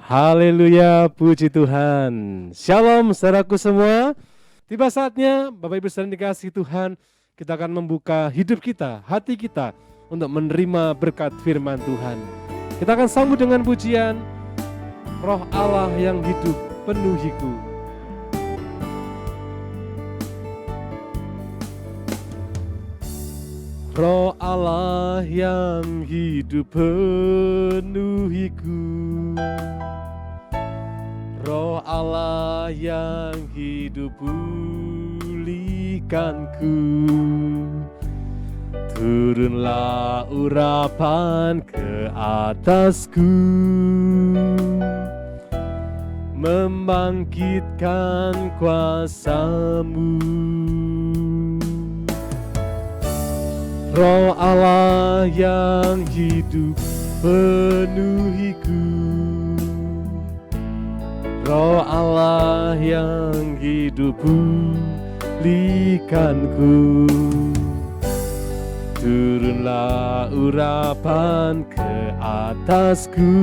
Haleluya, puji Tuhan. Shalom saudaraku semua. Tiba saatnya Bapak Ibu saudara dikasihi Tuhan, kita akan membuka hidup kita, hati kita untuk menerima berkat firman Tuhan. Kita akan sambut dengan pujian Roh Allah yang hidup penuhiku. Roh Allah yang hidup penuhiku. Roh Allah yang hidup pulihkanku. Turunlah urapan ke atasku, membangkitkan kuasa-Mu. Roh Allah yang hidup penuhiku. Roh Allah yang hidup pulihkanku. Turunlah urapan ke atasku,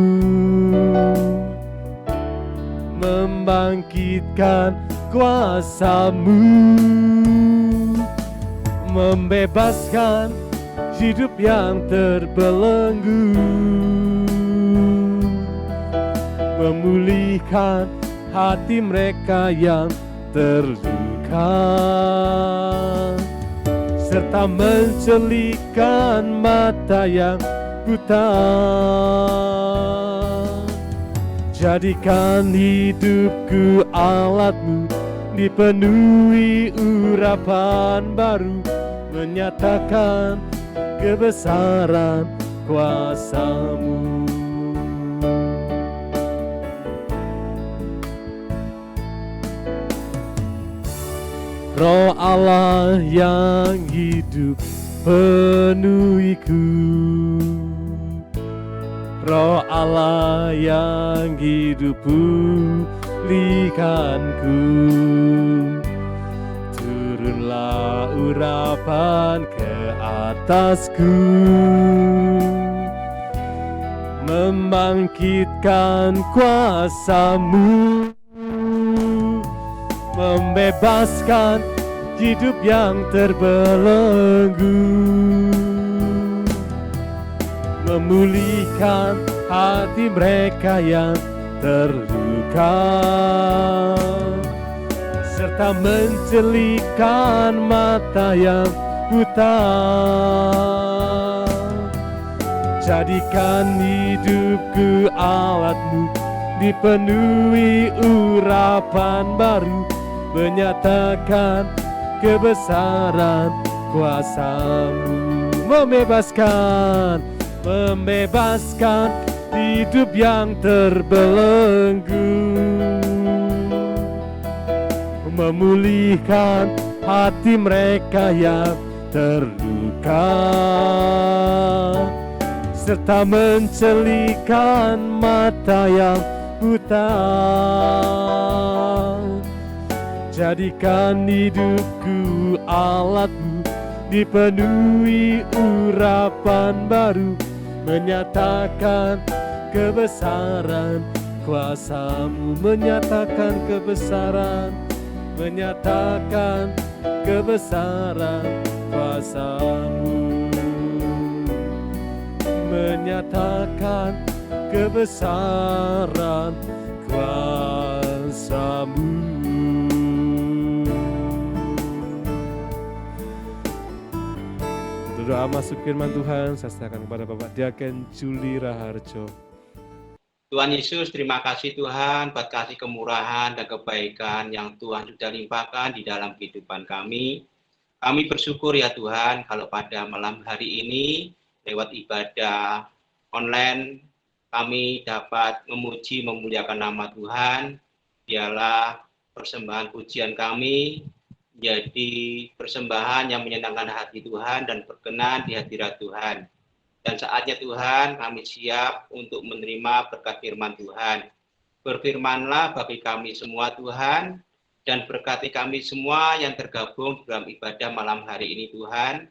membangkitkan kuasa-Mu, membebaskan hidup yang terbelenggu, memulihkan hati mereka yang terluka, serta mencelikkan mata yang buta. Jadikan hidupku alat-Mu, dipenuhi urapan baru, menyatakan kebesaran kuasa-Mu. Roh Allah yang hidup penuhiku. Roh Allah yang hidup pulihkanku. Turunlah urapan ke atasku, membangkitkan kuasa-Mu, membebaskan hidup yang terbelenggu, memulihkan hati mereka yang terluka, serta mencelikkan mata yang buta. Jadikan hidupku alat-Mu, dipenuhi urapan baru, menyatakan kebesaran kuasa-Mu. Membebaskan hidup yang terbelenggu, memulihkan hati mereka yang terluka, serta mencelikkan mata yang buta. Jadikan hidupku alat-Mu, dipenuhi urapan baru, menyatakan kebesaran kuasa-Mu, menyatakan kebesaran kuasa-Mu, menyatakan kebesaran kuasa-Mu. Doa masuk firman Tuhan, saya serahkan kepada Bapak Diaken Juli Raharjo. Tuhan Yesus, terima kasih Tuhan buat kasih kemurahan dan kebaikan yang Tuhan sudah limpahkan di dalam kehidupan kami. Kami bersyukur ya Tuhan kalau pada malam hari ini lewat ibadah online kami dapat memuji memuliakan nama Tuhan. Biarlah persembahan pujian kami menjadi persembahan yang menyenangkan hati Tuhan dan berkenan di hadirat Tuhan. Dan saatnya Tuhan kami siap untuk menerima berkat firman Tuhan. Berfirmanlah bagi kami semua Tuhan, dan berkati kami semua yang tergabung dalam ibadah malam hari ini Tuhan.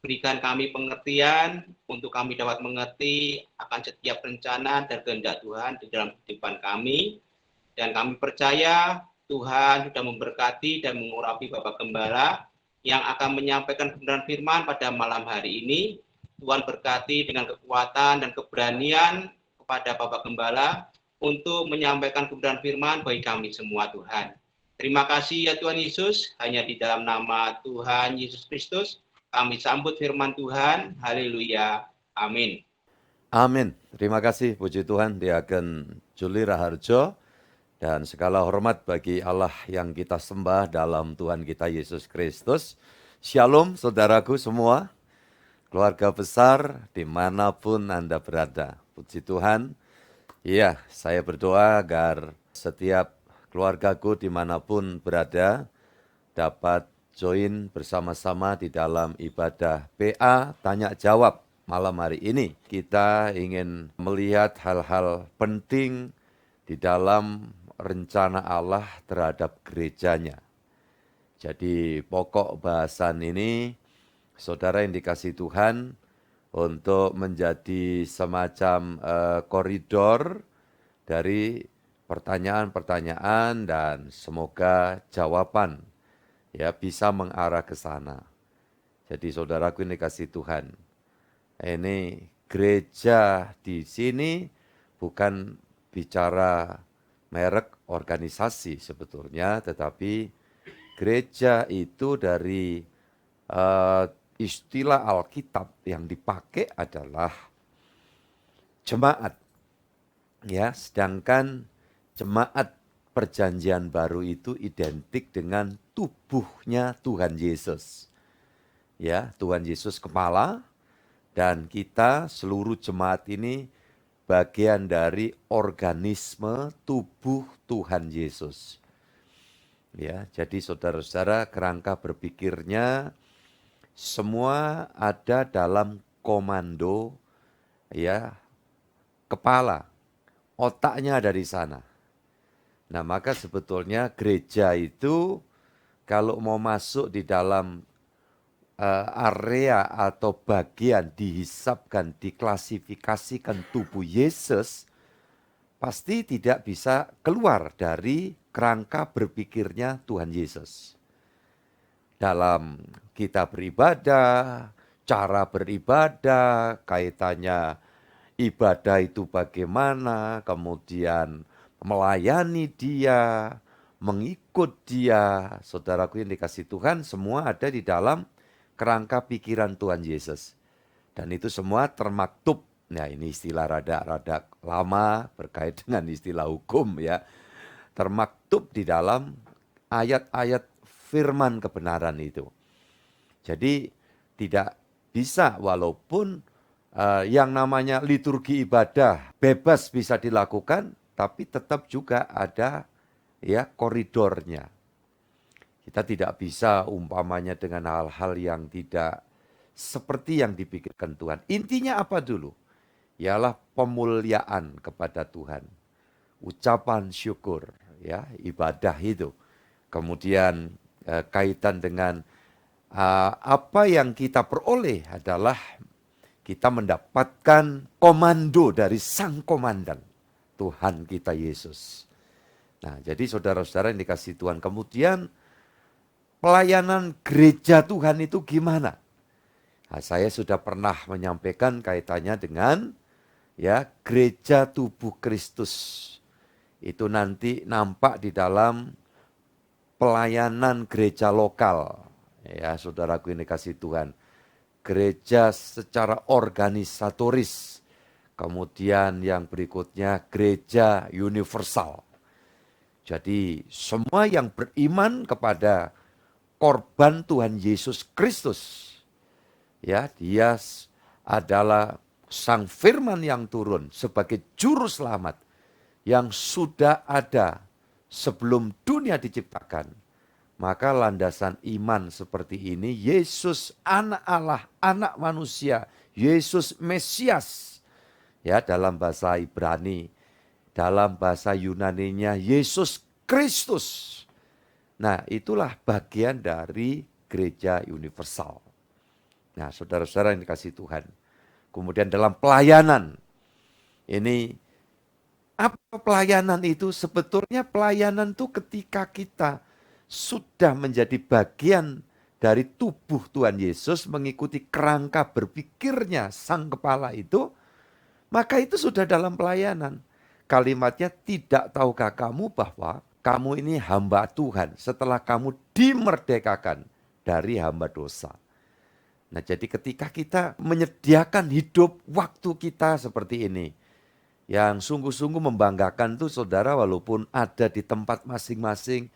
berikan kami pengertian untuk kami dapat mengerti akan setiap rencana dan kehendak Tuhan di dalam kehidupan kami. Dan kami percaya Tuhan sudah memberkati dan mengurapi Bapak Gembala yang akan menyampaikan kebenaran firman pada malam hari ini. Tuhan berkati dengan kekuatan dan keberanian kepada Bapak Gembala untuk menyampaikan kebenaran firman bagi kami semua, Tuhan. Terima kasih ya Tuhan Yesus, hanya di dalam nama Tuhan Yesus Kristus kami sambut firman Tuhan. Haleluya. Amin. Amin. Terima kasih, puji Tuhan, Diaken Juli Raharjo. Dan segala hormat bagi Allah yang kita sembah dalam Tuhan kita Yesus Kristus. Shalom saudaraku semua, keluarga besar dimanapun Anda berada. Puji Tuhan, iya saya berdoa agar setiap keluargaku dimanapun berada dapat join bersama-sama di dalam ibadah PA Tanya Jawab malam hari ini. Kita ingin melihat hal-hal penting di dalam rencana Allah terhadap gerejanya. Jadi pokok bahasan ini, saudara yang dikasihi Tuhan, untuk menjadi semacam koridor dari pertanyaan-pertanyaan dan semoga jawaban ya bisa mengarah ke sana. Jadi saudaraku yang dikasihi Tuhan, ini gereja di sini bukan bicara merek organisasi sebetulnya, tetapi gereja itu dari istilah Alkitab yang dipakai adalah jemaat. Ya, sedangkan jemaat perjanjian baru itu identik dengan tubuhnya Tuhan Yesus. Ya, Tuhan Yesus kepala dan kita seluruh jemaat ini bagian dari organisme tubuh Tuhan Yesus. Ya, jadi saudara-saudara, kerangka berpikirnya semua ada dalam komando ya kepala, otaknya dari sana. Nah, maka sebetulnya gereja itu kalau mau masuk di dalam area atau bagian dihisapkan, diklasifikasikan tubuh Yesus, pasti tidak bisa keluar dari kerangka berpikirnya Tuhan Yesus. Dalam kita beribadah, cara beribadah, kaitannya ibadah itu bagaimana, kemudian melayani Dia, mengikut Dia, saudaraku yang dikasihi Tuhan, semua ada di dalam kerangka pikiran Tuhan Yesus. Dan itu semua termaktub. Nah, ini istilah rada lama berkait dengan istilah hukum ya. Termaktub di dalam ayat-ayat firman kebenaran itu. Jadi tidak bisa walaupun yang namanya liturgi ibadah bebas bisa dilakukan, tapi tetap juga ada ya koridornya. Kita tidak bisa umpamanya dengan hal-hal yang tidak seperti yang dipikirkan Tuhan. Intinya apa dulu? Ialah pemuliaan kepada Tuhan. Ucapan syukur, ya, ibadah itu. Kemudian kaitan dengan apa yang kita peroleh adalah kita mendapatkan komando dari Sang Komandan, Tuhan kita Yesus. Nah, jadi saudara-saudara yang dikasihi Tuhan, kemudian pelayanan gereja Tuhan itu gimana? Nah, saya sudah pernah menyampaikan kaitannya dengan ya gereja tubuh Kristus. Itu nanti nampak di dalam pelayanan gereja lokal. Ya, saudaraku yang dikasihi Tuhan. Gereja secara organisatoris. Kemudian yang berikutnya gereja universal. Jadi semua yang beriman kepada korban Tuhan Yesus Kristus, ya, Dia adalah Sang Firman yang turun sebagai juru selamat yang sudah ada sebelum dunia diciptakan. Maka landasan iman seperti ini, Yesus anak Allah, anak manusia, Yesus Mesias. Ya, dalam bahasa Ibrani, dalam bahasa Yunaninya Yesus Kristus. Nah, itulah bagian dari gereja universal. Nah, saudara-saudara yang dikasihi Tuhan. Kemudian dalam pelayanan, ini apa pelayanan itu? Sebetulnya pelayanan itu ketika kita sudah menjadi bagian dari tubuh Tuhan Yesus, mengikuti kerangka berpikirnya Sang Kepala itu, maka itu sudah dalam pelayanan. Kalimatnya, tidak tahukah kamu bahwa kamu ini hamba Tuhan setelah kamu dimerdekakan dari hamba dosa. Nah, jadi ketika kita menyediakan hidup waktu kita seperti ini, yang sungguh-sungguh membanggakan tuh saudara, walaupun ada di tempat masing-masing,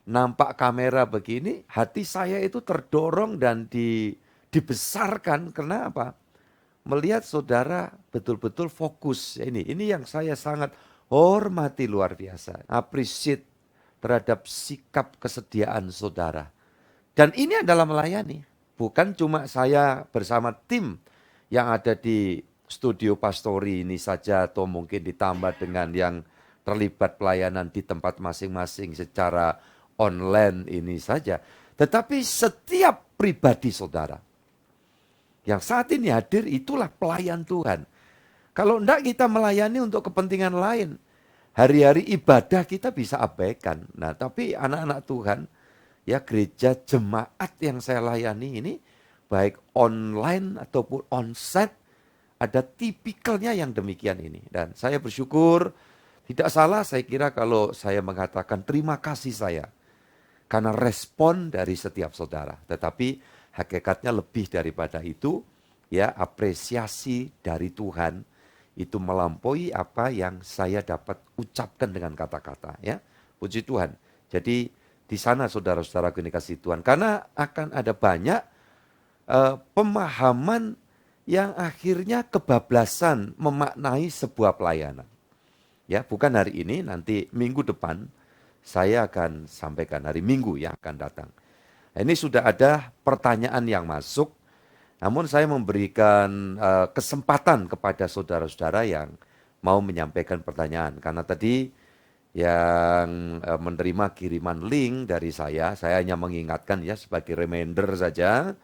nampak kamera begini, hati saya itu terdorong dan dibesarkan. Kenapa? Melihat saudara betul-betul fokus. Ini yang saya sangat hormati luar biasa. Appreciate terhadap sikap kesediaan saudara. Dan ini adalah melayani. Bukan cuma saya bersama tim yang ada di studio pastori ini saja, atau mungkin ditambah dengan yang terlibat pelayanan di tempat masing-masing secara online ini saja. Tetapi setiap pribadi saudara yang saat ini hadir, itulah pelayan Tuhan. Kalau enggak kita melayani untuk kepentingan lain, hari-hari ibadah kita bisa abaikan. Nah, tapi anak-anak Tuhan, ya gereja jemaat yang saya layani ini, baik online ataupun onsite, ada tipikalnya yang demikian ini. Dan saya bersyukur, tidak salah saya kira kalau saya mengatakan terima kasih saya, karena respon dari setiap saudara. Tetapi hakikatnya lebih daripada itu, ya apresiasi dari Tuhan itu melampaui apa yang saya dapat ucapkan dengan kata-kata, ya. Puji Tuhan. Jadi di sana saudara-saudara yang dikasihi Tuhan, karena akan ada banyak pemahaman yang akhirnya kebablasan memaknai sebuah pelayanan. Ya, bukan hari ini, nanti minggu depan saya akan sampaikan, hari Minggu yang akan datang. Ini sudah ada pertanyaan yang masuk, namun saya memberikan kesempatan kepada saudara-saudara yang mau menyampaikan pertanyaan. Karena tadi yang menerima kiriman link dari saya hanya mengingatkan ya sebagai reminder saja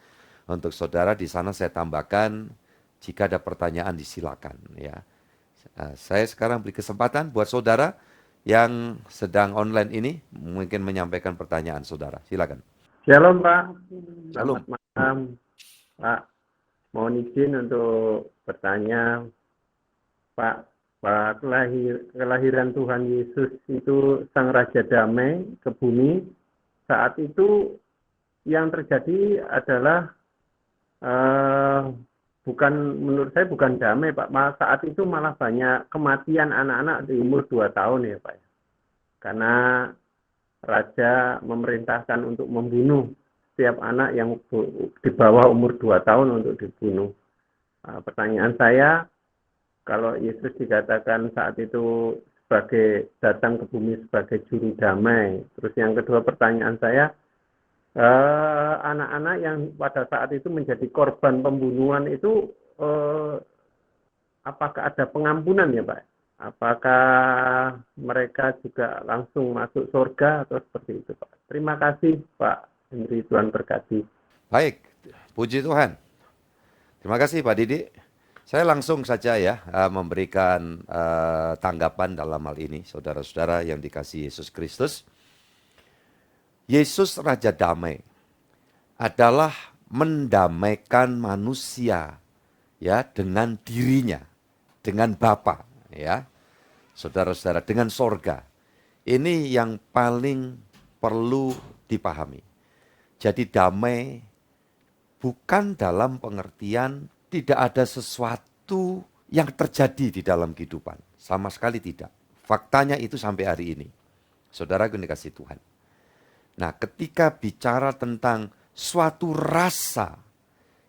untuk saudara. Di sana saya tambahkan, jika ada pertanyaan disilakan ya. Saya sekarang beri kesempatan buat saudara yang sedang online ini mungkin menyampaikan pertanyaan saudara. Silakan. Shalom Pak, Shalom. selamat malam Pak. Mohon izin untuk bertanya Pak, kelahiran Tuhan Yesus itu Sang Raja Damai ke bumi, saat itu yang terjadi adalah menurut saya bukan damai Pak, saat itu malah banyak kematian anak-anak di umur 2 tahun ya Pak. Karena Raja memerintahkan untuk membunuh setiap anak yang di bawah umur 2 tahun untuk dibunuh. Pertanyaan saya, kalau Yesus dikatakan saat itu sebagai datang ke bumi sebagai juru damai. Terus yang kedua pertanyaan saya, anak-anak yang pada saat itu menjadi korban pembunuhan itu apakah ada pengampunan ya Pak? Apakah mereka juga langsung masuk surga atau seperti itu Pak? Terima kasih Pak Henry, Tuhan berkati. Baik, puji Tuhan. Terima kasih Pak Didi. Saya langsung saja ya memberikan tanggapan dalam hal ini, saudara-saudara yang dikasihi Yesus Kristus. Yesus Raja Damai adalah mendamaikan manusia ya dengan dirinya, dengan Bapa ya. Saudara-saudara, dengan sorga. Ini yang paling perlu dipahami. Jadi damai bukan dalam pengertian tidak ada sesuatu yang terjadi di dalam kehidupan. Sama sekali tidak. Faktanya itu sampai hari ini. Saudara yang dikasihi Tuhan. Nah, ketika bicara tentang suatu rasa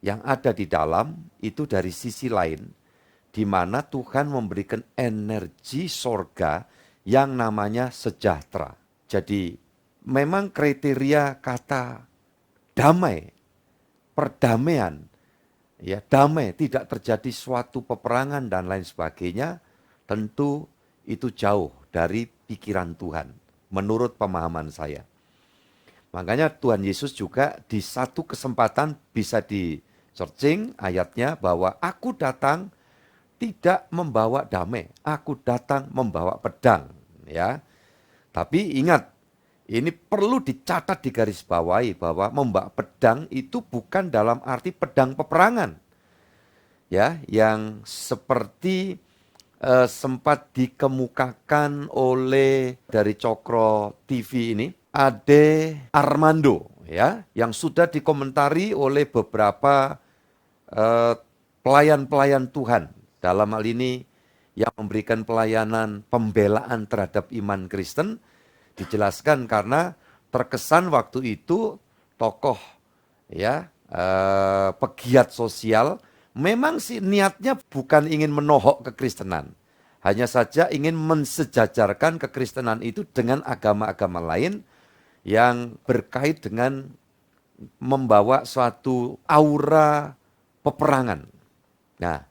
yang ada di dalam, itu dari sisi lain, di mana Tuhan memberikan energi sorga yang namanya sejahtera. Jadi memang kriteria kata damai, perdamaian, ya damai, tidak terjadi suatu peperangan dan lain sebagainya, tentu itu jauh dari pikiran Tuhan, menurut pemahaman saya. Makanya Tuhan Yesus juga di satu kesempatan bisa searching ayatnya bahwa aku datang tidak membawa damai, aku datang membawa pedang, ya. Tapi ingat, ini perlu dicatat di garis bawahi bahwa membawa pedang itu bukan dalam arti pedang peperangan. Ya, yang seperti sempat dikemukakan oleh dari Cokro TV ini, Ade Armando, ya, yang sudah dikomentari oleh beberapa pelayan-pelayan Tuhan. Dalam hal ini yang memberikan pelayanan pembelaan terhadap iman Kristen, dijelaskan karena terkesan waktu itu tokoh, ya, pegiat sosial, memang sih niatnya bukan ingin menohok kekristenan. Hanya saja ingin mensejajarkan kekristenan itu dengan agama-agama lain yang berkait dengan membawa suatu aura peperangan. Nah,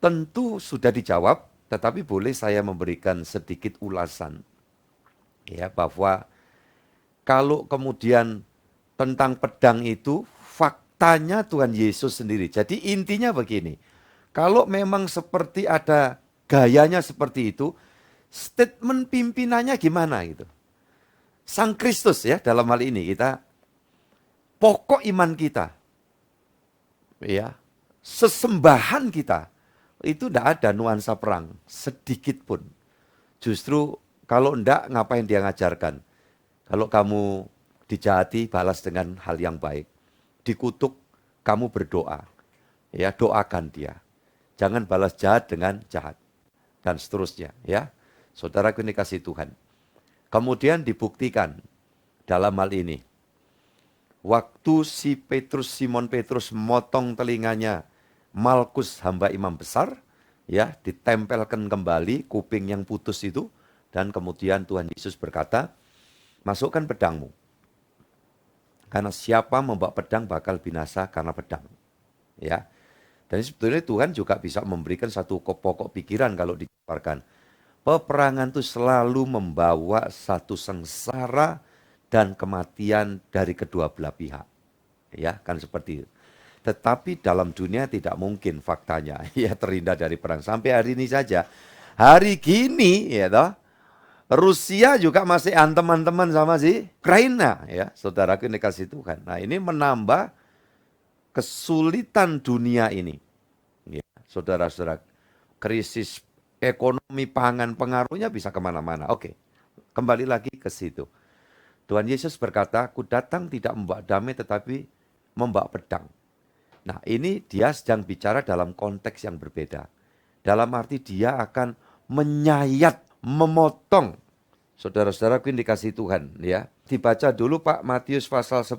tentu sudah dijawab, tetapi boleh saya memberikan sedikit ulasan. Ya, bahwa kalau kemudian tentang pedang itu, faktanya Tuhan Yesus sendiri. Jadi intinya begini, kalau memang seperti ada gayanya seperti itu, statement pimpinannya gimana gitu. Sang Kristus ya dalam hal ini kita, pokok iman kita, ya, sesembahan kita, itu tidak ada nuansa perang, sedikit pun. Justru kalau enggak, ngapain dia ngajarkan? Kalau kamu dijahati, balas dengan hal yang baik. Dikutuk, kamu berdoa. Ya, doakan dia. Jangan balas jahat dengan jahat. Dan seterusnya. Ya, saudaraku ini kasih Tuhan. Kemudian dibuktikan dalam hal ini. Waktu Simon Petrus motong telinganya Malkus hamba imam besar, ya, ditempelkan kembali kuping yang putus itu, dan kemudian Tuhan Yesus berkata, masukkan pedangmu. Karena siapa membawa pedang bakal binasa karena pedang. Ya. Dan sebetulnya Tuhan juga bisa memberikan satu pokok pikiran kalau dijabarkan. Peperangan itu selalu membawa satu sengsara dan kematian dari kedua belah pihak. Ya, kan seperti itu. Tetapi dalam dunia tidak mungkin faktanya. Ya, terhindar dari perang. Sampai hari ini saja. Hari gini, ya toh, Rusia juga masih teman-teman sama si Ukraina, ya, saudaraku yang dikasih Tuhan. Nah, ini menambah kesulitan dunia ini. Ya, saudara-saudara, krisis ekonomi pangan pengaruhnya bisa kemana-mana. Oke, kembali lagi ke situ. Tuhan Yesus berkata, aku datang tidak membawa damai tetapi membawa pedang. Nah, ini dia sedang bicara dalam konteks yang berbeda. Dalam arti dia akan menyayat, memotong. Saudara-saudara yang dikasih Tuhan, ya. Dibaca dulu Pak Matius pasal 10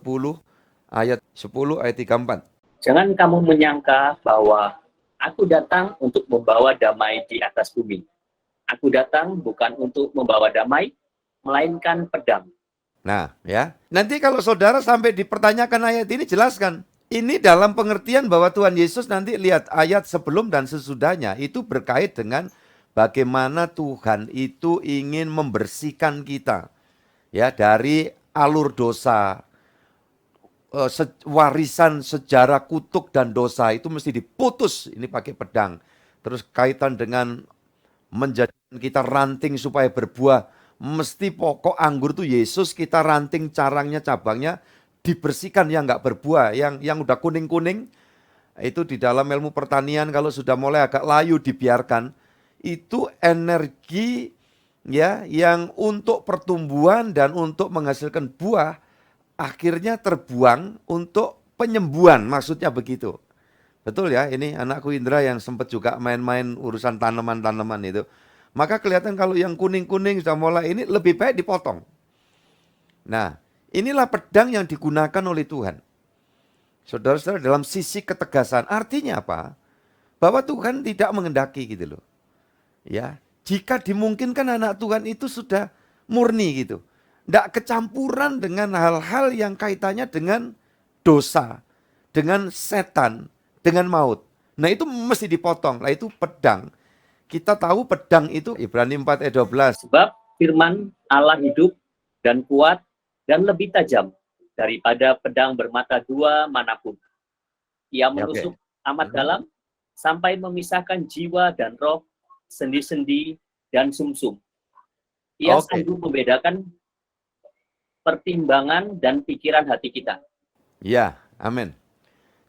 ayat 34. Jangan kamu menyangka bahwa aku datang untuk membawa damai di atas bumi. Aku datang bukan untuk membawa damai, melainkan pedang. Nah, ya. Nanti kalau saudara sampai dipertanyakan ayat ini, jelaskan. Ini dalam pengertian bahwa Tuhan Yesus nanti lihat ayat sebelum dan sesudahnya itu berkait dengan bagaimana Tuhan itu ingin membersihkan kita, ya, dari alur dosa, warisan sejarah kutuk dan dosa itu mesti diputus. Ini pakai pedang. Terus kaitan dengan menjadikan kita ranting supaya berbuah, mesti pokok anggur tuh Yesus, kita ranting carangnya, cabangnya dibersihkan yang nggak berbuah, yang udah kuning-kuning itu di dalam ilmu pertanian kalau sudah mulai agak layu dibiarkan. Itu energi, ya, yang untuk pertumbuhan dan untuk menghasilkan buah akhirnya terbuang untuk penyembuhan, maksudnya begitu. Betul ya, ini anakku Indra yang sempat juga main-main urusan tanaman-tanaman itu. Maka kelihatan kalau yang kuning-kuning sudah mulai ini lebih baik dipotong. Nah, inilah pedang yang digunakan oleh Tuhan. Saudara-saudara, dalam sisi ketegasan, artinya apa? Bahwa Tuhan tidak menghendaki gitu loh. Ya, jika dimungkinkan anak Tuhan itu sudah murni gitu. Tidak kecampuran dengan hal-hal yang kaitannya dengan dosa, dengan setan, dengan maut. Nah, itu mesti dipotong. Nah, itu pedang. Kita tahu pedang itu Ibrani 4 ayat 12. Sebab firman Allah hidup dan kuat dan lebih tajam daripada pedang bermata dua manapun. Ia Ya, menusuk amat Mhm. dalam sampai memisahkan jiwa dan roh, sendi-sendi dan sumsum. Ia Oke. sanggup membedakan pertimbangan dan pikiran hati kita. Ya, amin.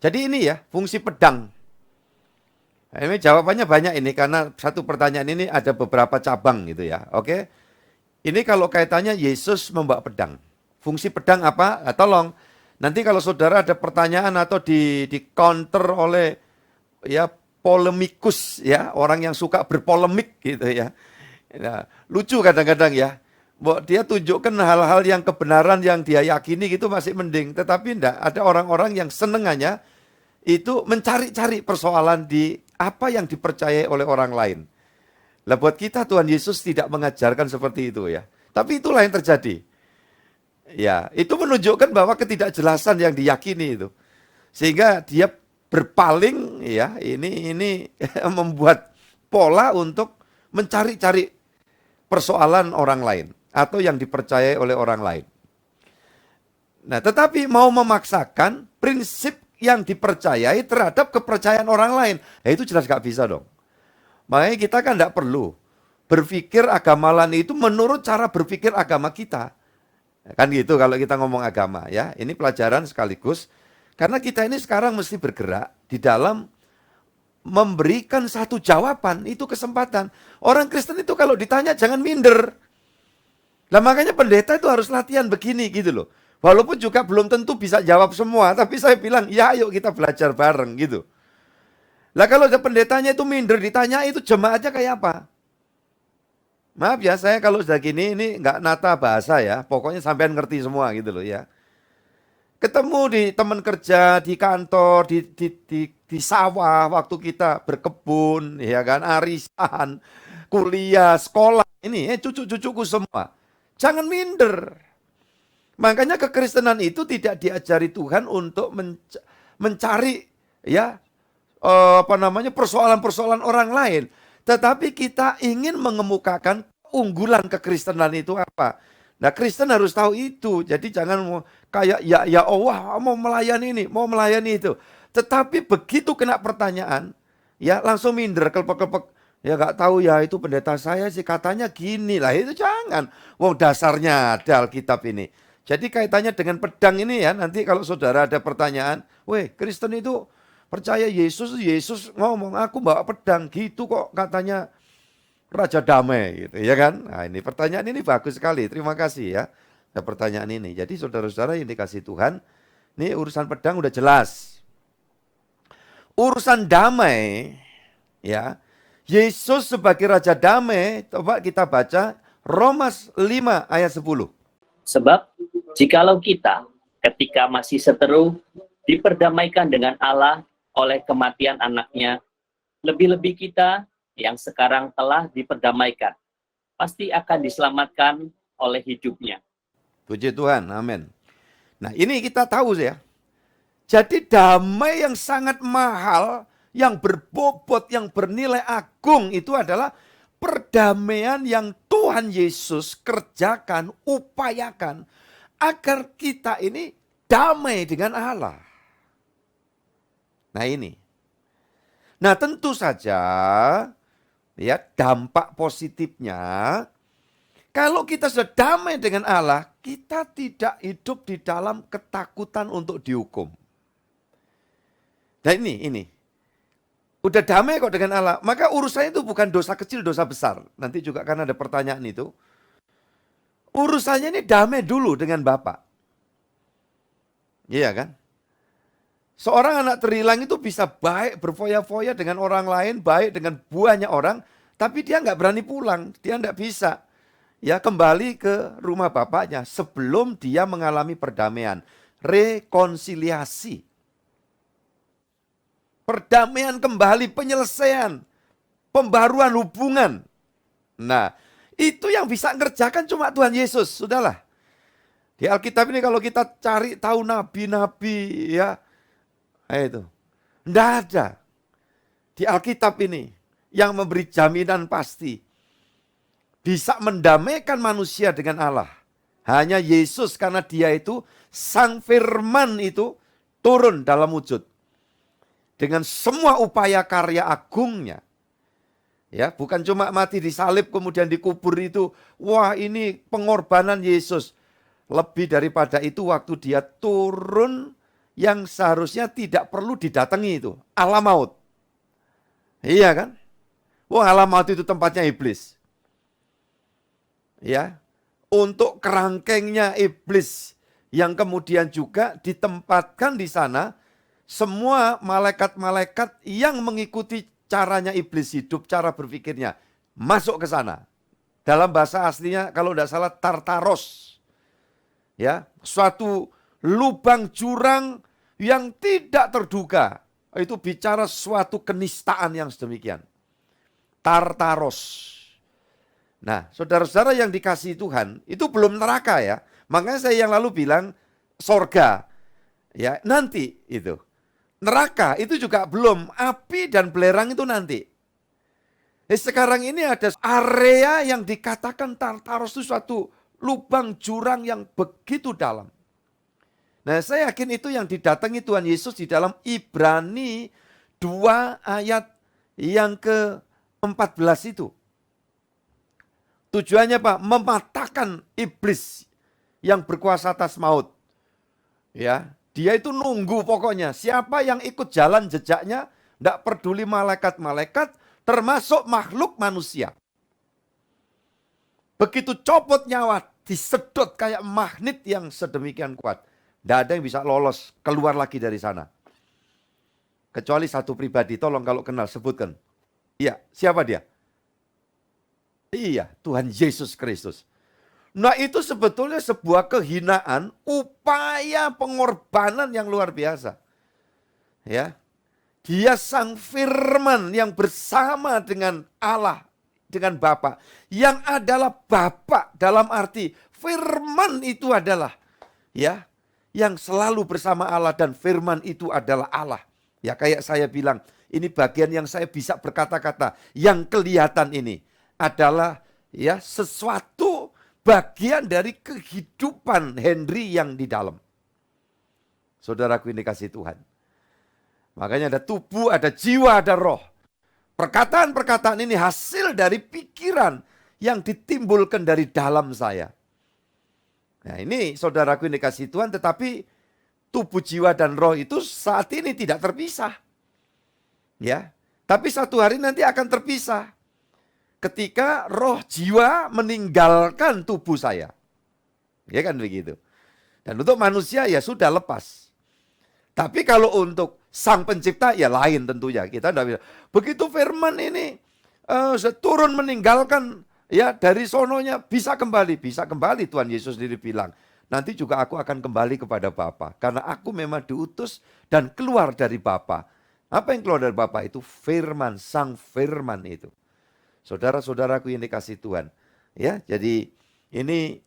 Jadi ini ya, fungsi pedang. Nah, ini jawabannya banyak ini karena satu pertanyaan ini ada beberapa cabang gitu ya. Oke. Ini kalau kaitannya Yesus membawa pedang. Fungsi pedang apa? Nah, tolong nanti kalau saudara ada pertanyaan atau di counter oleh ya polemikus ya, orang yang suka berpolemik gitu ya. Nah, lucu kadang-kadang ya. Dia tunjukkan hal-hal yang kebenaran yang dia yakini gitu masih mending. Tetapi enggak, ada orang-orang yang senengannya itu mencari-cari persoalan di apa yang dipercayai oleh orang lain. Lah buat kita Tuhan Yesus tidak mengajarkan seperti itu ya. Tapi itulah yang terjadi. Ya, itu menunjukkan bahwa ketidakjelasan yang diyakini itu. Sehingga dia berpaling ya, ini membuat pola untuk mencari-cari persoalan orang lain atau yang dipercayai oleh orang lain. Nah, tetapi mau memaksakan prinsip yang dipercayai terhadap kepercayaan orang lain. Nah, itu jelas gak bisa dong. Makanya kita kan tidak perlu berpikir agama lain itu menurut cara berpikir agama kita. Kan gitu kalau kita ngomong agama ya. Ini pelajaran sekaligus. Karena kita ini sekarang mesti bergerak di dalam memberikan satu jawaban. Itu kesempatan. Orang Kristen itu kalau ditanya jangan minder. Nah makanya pendeta itu harus latihan begini gitu loh. Walaupun juga belum tentu bisa jawab semua. Tapi saya bilang ya ayo kita belajar bareng gitu. Lah kalau ada pendetanya itu minder ditanya itu jemaatnya kayak apa? Maaf ya, saya kalau sudah gini ini nggak nata bahasa ya. Pokoknya sampean ngerti semua gitu loh ya. Ketemu di teman kerja, di kantor, di sawah waktu kita berkebun, ya kan, arisan, kuliah, sekolah. Ini cucu-cucuku semua. Jangan minder. Makanya kekristenan itu tidak diajari Tuhan untuk mencari ya persoalan-persoalan orang lain. Tetapi kita ingin mengemukakan keunggulan kekristenan itu apa. Nah Kristen harus tahu itu. Jadi jangan kayak ya Allah mau melayani ini, mau melayani itu. Tetapi begitu kena pertanyaan, ya langsung minder, kelepek-kelepek. Ya nggak tahu ya itu pendeta saya sih katanya gini lah. Itu jangan. Wong dasarnya ada Alkitab ini. Jadi kaitannya dengan pedang ini ya. Nanti kalau saudara ada pertanyaan, weh Kristen itu percaya Yesus ngomong aku bawa pedang gitu kok katanya Raja Damai gitu ya kan. Nah ini pertanyaan ini bagus sekali, terima kasih ya pertanyaan ini. Jadi saudara-saudara yang dikasih Tuhan, ini urusan pedang udah jelas. Urusan damai ya, Yesus sebagai Raja Damai, coba kita baca Roma 5 ayat 10. Sebab jikalau kita ketika masih seteru diperdamaikan dengan Allah oleh kematian anaknya, lebih-lebih kita yang sekarang telah diperdamaikan, pasti akan diselamatkan oleh hidupnya. Puji Tuhan, amin. Nah ini kita tahu ya. Jadi damai yang sangat mahal, yang berbobot, yang bernilai agung itu adalah perdamaian yang Tuhan Yesus kerjakan, upayakan agar kita ini damai dengan Allah. Nah ini. Nah tentu saja ya dampak positifnya kalau kita sudah damai dengan Allah, kita tidak hidup di dalam ketakutan untuk dihukum. Nah ini. Udah damai kok dengan Allah, maka urusannya itu bukan dosa kecil, dosa besar. Nanti juga kan ada pertanyaan itu. Urusannya ini damai dulu dengan Bapa. Iya kan? Seorang anak terhilang itu bisa baik berfoya-foya dengan orang lain, baik dengan banyak orang, tapi dia nggak berani pulang, dia nggak bisa. Ya kembali ke rumah bapaknya sebelum dia mengalami perdamaian, rekonsiliasi. Perdamaian kembali, penyelesaian, pembaruan hubungan. Nah, itu yang bisa ngerjakan cuma Tuhan Yesus, sudahlah. Di Alkitab ini kalau kita cari tahu nabi-nabi ya, itu. Tidak ada. Di Alkitab ini yang memberi jaminan pasti. Bisa mendamaikan manusia dengan Allah. Hanya Yesus karena dia itu sang firman itu turun dalam wujud. dengan semua upaya karya agungnya. Ya, bukan cuma mati disalib kemudian dikubur itu. Wah, ini pengorbanan Yesus. Lebih daripada itu waktu dia turun yang seharusnya tidak perlu didatangi itu. Alam maut. Iya kan? Wah, alam maut itu tempatnya iblis. Ya. Untuk kerangkengnya iblis yang kemudian juga ditempatkan di sana semua malaikat-malaikat yang mengikuti caranya iblis hidup, cara berpikirnya, masuk ke sana. Dalam bahasa aslinya kalau tidak salah Tartaros. Ya, suatu lubang jurang yang tidak terduga. Itu bicara suatu kenistaan yang sedemikian. Tartaros. Nah, saudara-saudara yang dikasihi Tuhan, itu belum neraka ya. Makanya saya yang lalu bilang sorga. Ya, nanti itu. Neraka itu juga belum, api dan belerang itu nanti. Sekarang ini ada area yang dikatakan Tartaros itu suatu lubang jurang yang begitu dalam. Nah, saya yakin itu yang didatangi Tuhan Yesus di dalam Ibrani 2 ayat yang ke-14 itu. Tujuannya Pak, mematahkan iblis yang berkuasa atas maut. Ya, dia itu nunggu pokoknya. Siapa yang ikut jalan jejaknya, tidak peduli malaikat-malaikat, termasuk makhluk manusia. Begitu copot nyawa, disedot kayak magnet yang sedemikian kuat. Tidak ada yang bisa lolos, keluar lagi dari sana. Kecuali satu pribadi, tolong kalau kenal sebutkan. Iya, siapa dia? Iya, Tuhan Yesus Kristus. Nah, itu sebetulnya sebuah kehinaan, upaya pengorbanan yang luar biasa. Ya. Dia sang firman yang bersama dengan Allah, dengan Bapa, yang adalah Bapa dalam arti firman itu adalah ya, yang selalu bersama Allah dan firman itu adalah Allah. Ya, kayak saya bilang, ini bagian yang saya bisa berkata-kata, yang kelihatan ini adalah ya sesuatu bagian dari kehidupan Henry yang di dalam. Saudaraku ini kasih Tuhan. Makanya ada tubuh, ada jiwa, ada roh. Perkataan-perkataan ini hasil dari pikiran yang ditimbulkan dari dalam saya. Nah, ini saudaraku ini kasih Tuhan, tetapi tubuh, jiwa, dan roh itu saat ini tidak terpisah. Ya, tapi satu hari nanti akan terpisah. Ketika roh jiwa meninggalkan tubuh saya. Ya kan begitu. Dan untuk manusia ya sudah lepas. Tapi kalau untuk sang pencipta ya lain tentunya. Kita tidak bisa. Begitu firman ini turun meninggalkan ya dari sononya bisa kembali. Bisa kembali Tuhan Yesus sendiri bilang. Nanti juga aku akan kembali kepada Bapa. Karena aku memang diutus dan keluar dari Bapa. Apa yang keluar dari Bapa itu? Firman, sang firman itu. Saudara-saudaraku yang dikasih Tuhan. Ya, jadi ini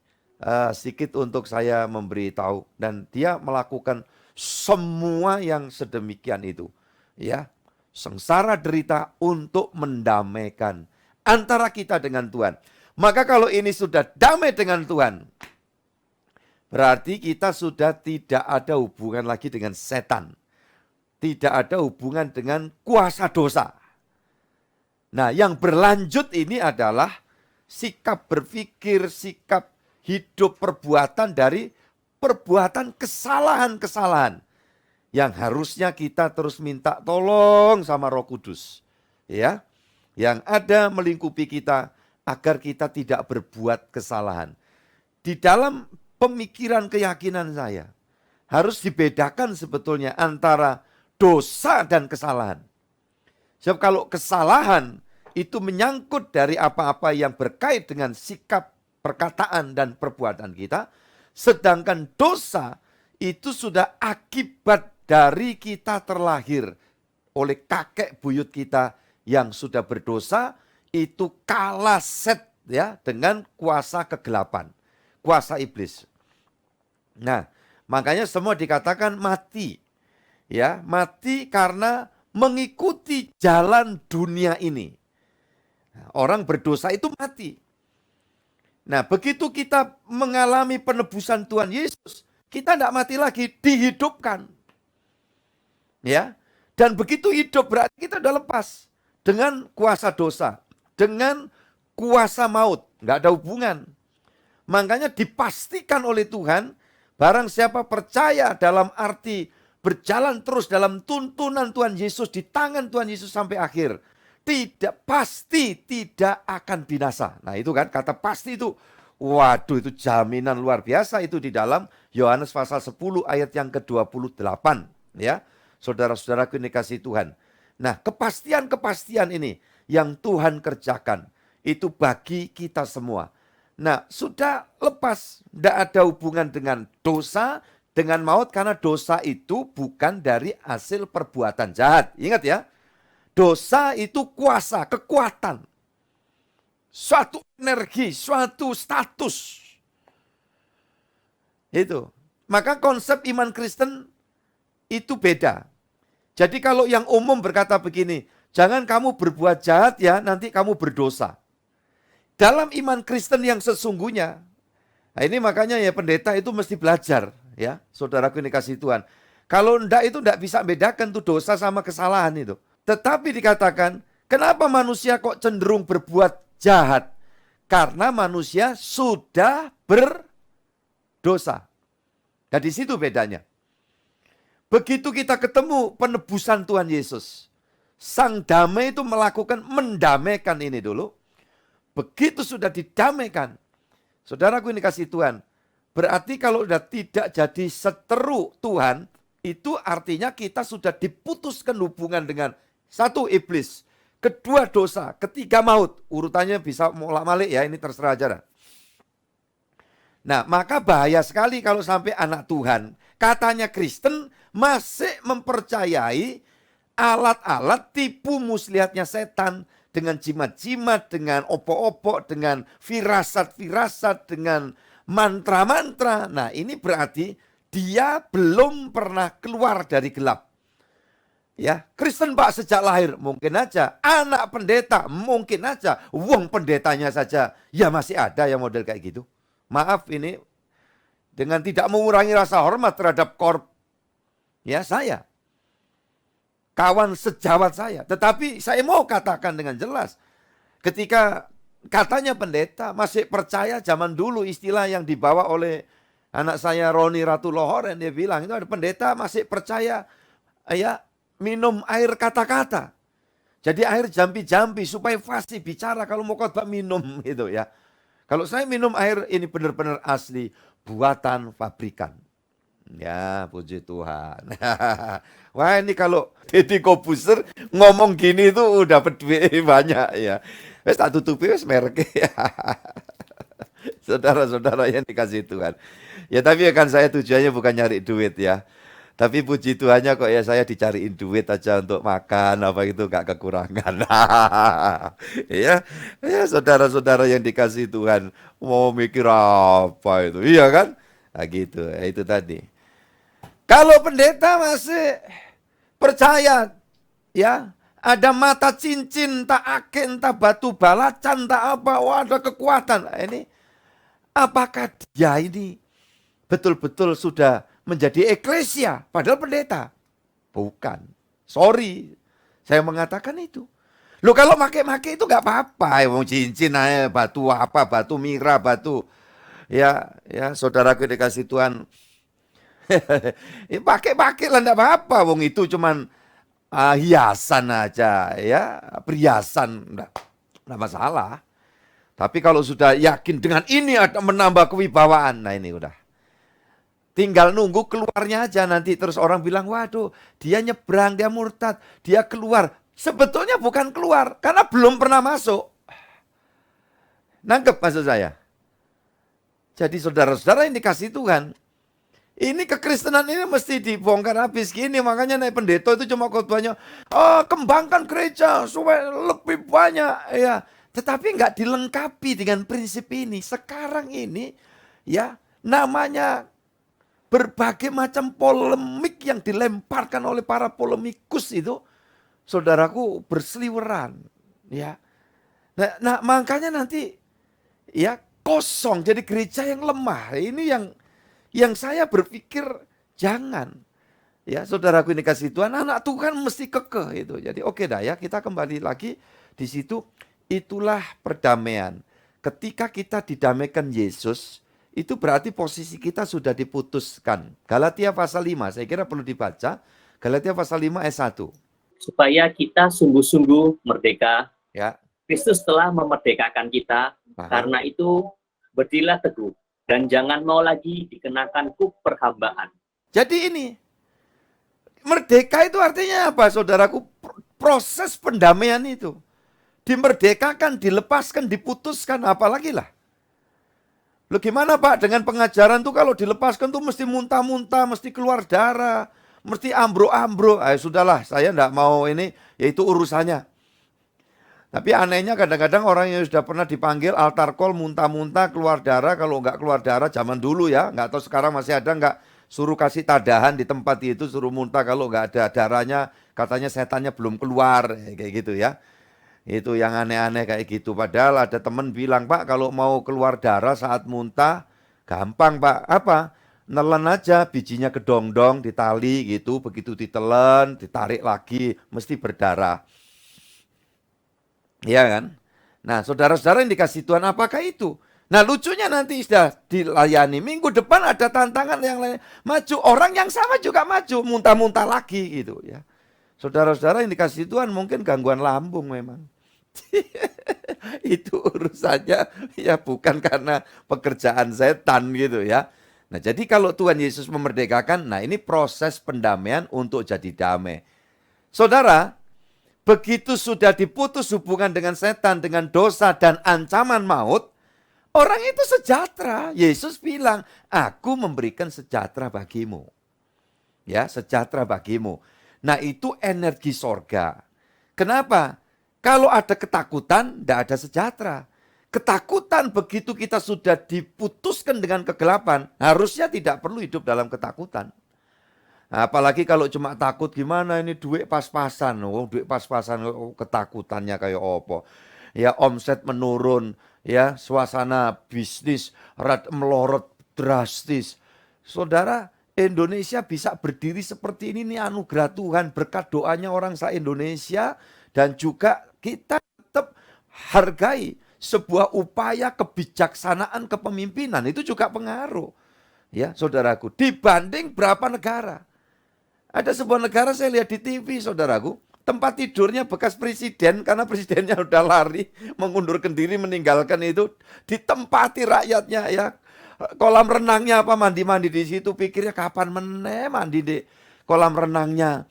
sedikit untuk saya memberitahu. Dan dia melakukan semua yang sedemikian itu. Ya, sengsara derita untuk mendamaikan antara kita dengan Tuhan. Maka kalau ini sudah damai dengan Tuhan, berarti kita sudah tidak ada hubungan lagi dengan setan. Tidak ada hubungan dengan kuasa dosa. Nah, yang berlanjut ini adalah sikap berpikir, sikap hidup, perbuatan dari perbuatan kesalahan-kesalahan. Yang harusnya kita terus minta tolong sama Roh Kudus. Ya, yang ada melingkupi kita agar kita tidak berbuat kesalahan. Di dalam pemikiran keyakinan saya, harus dibedakan sebetulnya antara dosa dan kesalahan. Sebab kalau kesalahan itu menyangkut dari apa-apa yang berkait dengan sikap, perkataan, dan perbuatan kita. Sedangkan dosa itu sudah akibat dari kita terlahir oleh kakek buyut kita yang sudah berdosa, itu kalah set ya dengan kuasa kegelapan, kuasa iblis. Nah, makanya semua dikatakan mati. Ya, mati karena mengikuti jalan dunia ini. Orang berdosa itu mati. Nah, begitu kita mengalami penebusan Tuhan Yesus, kita tidak mati lagi, dihidupkan. Ya, Dan begitu hidup berarti kita udah lepas dengan kuasa dosa, dengan kuasa maut, nggak ada hubungan. Makanya dipastikan oleh Tuhan, barang siapa percaya dalam arti berjalan terus dalam tuntunan Tuhan Yesus, di tangan Tuhan Yesus sampai akhir, pasti tidak akan binasa. Nah itu kan kata pasti itu, waduh itu jaminan luar biasa itu di dalam Yohanes pasal 10 ayat yang ke-28 ya. Saudara-saudaraku yang dikasihi Tuhan. Nah kepastian-kepastian ini yang Tuhan kerjakan itu bagi kita semua. Nah sudah lepas, tidak ada hubungan dengan dosa, dengan maut, karena dosa itu bukan dari hasil perbuatan jahat. Ingat ya, dosa itu kuasa, kekuatan, suatu energi, suatu status. Itu. Maka konsep iman Kristen itu beda. Jadi kalau yang umum berkata begini, jangan kamu berbuat jahat ya, nanti kamu berdosa. Dalam iman Kristen yang sesungguhnya, nah ini makanya ya pendeta itu mesti belajar ya, saudaraku yang dikasihi Tuhan. Kalau enggak itu enggak bisa bedakan tuh dosa sama kesalahan itu. Tetapi dikatakan, kenapa manusia kok cenderung berbuat jahat? Karena manusia sudah berdosa. Dan di situ bedanya. Begitu kita ketemu penebusan Tuhan Yesus, Sang Damai itu mendamaikan ini dulu. Begitu sudah didamaikan, saudaraku ini kasih Tuhan, berarti kalau sudah tidak jadi seteru Tuhan, itu artinya kita sudah diputuskan hubungan dengan satu iblis, kedua dosa, ketiga maut. Urutannya bisa molak-malik ya, ini terserah aja. Nah, maka bahaya sekali kalau sampai anak Tuhan, katanya Kristen, masih mempercayai alat-alat tipu muslihatnya setan, dengan jimat-jimat, dengan opok-opok, dengan firasat-firasat, dengan mantra-mantra. Nah ini berarti dia belum pernah keluar dari gelap. Ya, Kristen Pak sejak lahir mungkin aja, anak pendeta mungkin aja, wong pendetanya saja ya masih ada yang model kayak gitu. Maaf ini dengan tidak mengurangi rasa hormat terhadap ya saya, kawan sejawat saya. Tetapi saya mau katakan dengan jelas, ketika katanya pendeta masih percaya zaman dulu istilah yang dibawa oleh anak saya Roni Ratu Lohoren, dia bilang itu ada pendeta masih percaya ya minum air kata-kata. Jadi air jampi-jampi supaya fasih bicara, kalau mau khotbah minum gitu ya. Kalau saya minum air ini benar-benar asli buatan pabrikan. Ya, puji Tuhan. Wah, ini kalau Deddy Kobuser ngomong gini itu udah duit banyak ya. Wes tak tutupi wes merek ya. Saudara-saudara yang dikasih Tuhan. Ya tapi kan saya tujuannya bukan nyari duit ya. Tapi puji Tuhannya kok ya saya dicariin duit aja untuk makan apa itu gak kekurangan. Ya, ya saudara-saudara yang dikasih Tuhan mau mikir apa itu. Iya kan? Nah gitu, ya, itu tadi. Kalau pendeta masih percaya, ya ada mata cincin, tak agen, tak batu balacan, tak apa, wah ada kekuatan. Nah, ini apakah dia ini betul-betul sudah menjadi eklesia, padahal pendeta? Bukan. Sorry, saya mengatakan itu. Loh kalau make-make itu gak apa-apa, mau cincin aja, batu apa, batu mira, batu. Ya, saudaraku dikasih Tuhan. Pakai lah enggak apa-apa, wong itu cuman hiasan aja ya, perhiasan enggak masalah. Tapi kalau sudah yakin dengan ini akan menambah kewibawaan, nah ini udah. Tinggal nunggu keluarnya aja, nanti terus orang bilang, waduh dia nyebrang, dia murtad, dia keluar. Sebetulnya bukan keluar, karena belum pernah masuk. Nangkep maksud saya? Jadi saudara-saudara yang dikasih Tuhan, ini kekristenan ini mesti dibongkar habis gini. Makanya naik pendeta itu cuma khotbahnya, kembangkan gereja supaya lebih banyak. Ya, tetapi nggak dilengkapi dengan prinsip ini. Sekarang ini ya namanya berbagai macam polemik yang dilemparkan oleh para polemikus itu, saudaraku, berseliweran. Ya, nah makanya nanti ya kosong, jadi gereja yang lemah. Ini yang saya berpikir jangan. Ya, saudaraku ini kasih Tuhan, anak Tuhan mesti kekeh itu. Jadi oke dah ya, kita kembali lagi di situ. Itulah perdamaian. Ketika kita didamaikan Yesus, itu berarti posisi kita sudah diputuskan. Galatia pasal 5, saya kira perlu dibaca. Galatia pasal 5 ayat 1. Supaya kita sungguh-sungguh merdeka. Ya. Kristus telah memerdekakan kita. Paham. Karena itu berdirilah teguh dan jangan mau lagi dikenakan kuk perhambaan. Jadi ini merdeka itu artinya apa, saudaraku? Proses pendamaian itu. Dimerdekakan, dilepaskan, diputuskan, apalagi lah. Loh gimana Pak dengan pengajaran tuh kalau dilepaskan tuh mesti muntah-muntah, mesti keluar darah, mesti ambro-ambro. Sudahlah, saya enggak mau ini, yaitu urusannya. Tapi anehnya kadang-kadang orang yang sudah pernah dipanggil altar call muntah-muntah keluar darah, kalau enggak keluar darah zaman dulu ya, enggak tahu sekarang masih ada enggak, suruh kasih tadahan di tempat itu, suruh muntah kalau enggak ada darahnya, katanya setannya belum keluar, kayak gitu ya. Itu yang aneh-aneh kayak gitu. Padahal ada teman bilang, Pak kalau mau keluar darah saat muntah, gampang Pak. Apa? Nelen aja bijinya kedongdong, ditali gitu, begitu ditelen, ditarik lagi, mesti berdarah. Iya kan? Nah saudara-saudara yang dikasih Tuhan apakah itu? Nah lucunya nanti sudah dilayani, minggu depan ada tantangan yang lain. Maju, orang yang sama juga maju, muntah-muntah lagi gitu ya. Saudara-saudara yang dikasih Tuhan mungkin gangguan lambung memang. Itu urusannya ya bukan karena pekerjaan setan gitu ya. Nah jadi kalau Tuhan Yesus memerdekakan, nah ini proses pendamaian untuk jadi damai. Saudara, begitu sudah diputus hubungan dengan setan, dengan dosa dan ancaman maut, orang itu sejahtera. Yesus bilang, aku memberikan sejahtera bagimu. Ya, sejahtera bagimu. Nah itu energi sorga. Kenapa? Kalau ada ketakutan, tidak ada sejahtera. Ketakutan begitu kita sudah diputuskan dengan kegelapan, harusnya tidak perlu hidup dalam ketakutan. Apalagi kalau cuma takut gimana ini duit pas-pasan. Oh, duit pas-pasan, ketakutannya kayak apa. Ya omset menurun, ya suasana bisnis melorot drastis. Saudara, Indonesia bisa berdiri seperti ini anugerah Tuhan, berkat doanya orang se-Indonesia. Dan juga kita tetap hargai sebuah upaya kebijaksanaan kepemimpinan. Itu juga pengaruh. Ya saudaraku, dibanding berapa negara. Ada sebuah negara saya lihat di TV saudaraku, tempat tidurnya bekas presiden karena presidennya udah lari, mengundurkan diri, meninggalkan itu, ditempati rakyatnya ya. Kolam renangnya apa mandi-mandi di situ, pikirnya kapan mandi di kolam renangnya.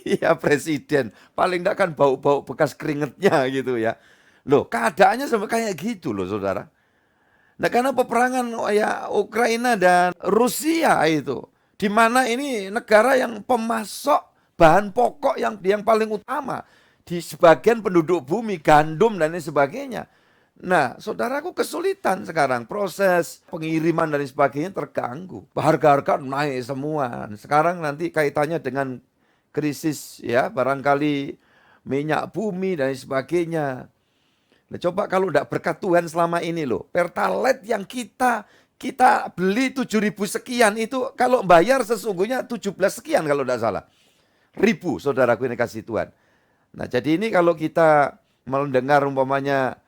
Ya presiden, paling enggak kan bau-bau bekas keringetnya gitu ya. Loh keadaannya sama kayak gitu loh saudara. Nah karena peperangan ya Ukraina dan Rusia itu, di mana ini negara yang pemasok bahan pokok yang paling utama di sebagian penduduk bumi, gandum dan lain sebagainya. Nah saudaraku kesulitan sekarang, proses pengiriman dan sebagainya terganggu. Harga-harga naik semua. Sekarang nanti kaitannya dengan krisis ya, barangkali minyak bumi dan sebagainya. Nah, coba kalau tidak berkat Tuhan selama ini loh, Pertalite yang kita beli 7.000 sekian itu kalau bayar sesungguhnya 17 sekian kalau tidak salah. Ribu saudaraku ini kasih Tuhan. Nah jadi ini kalau kita mendengar umpamanya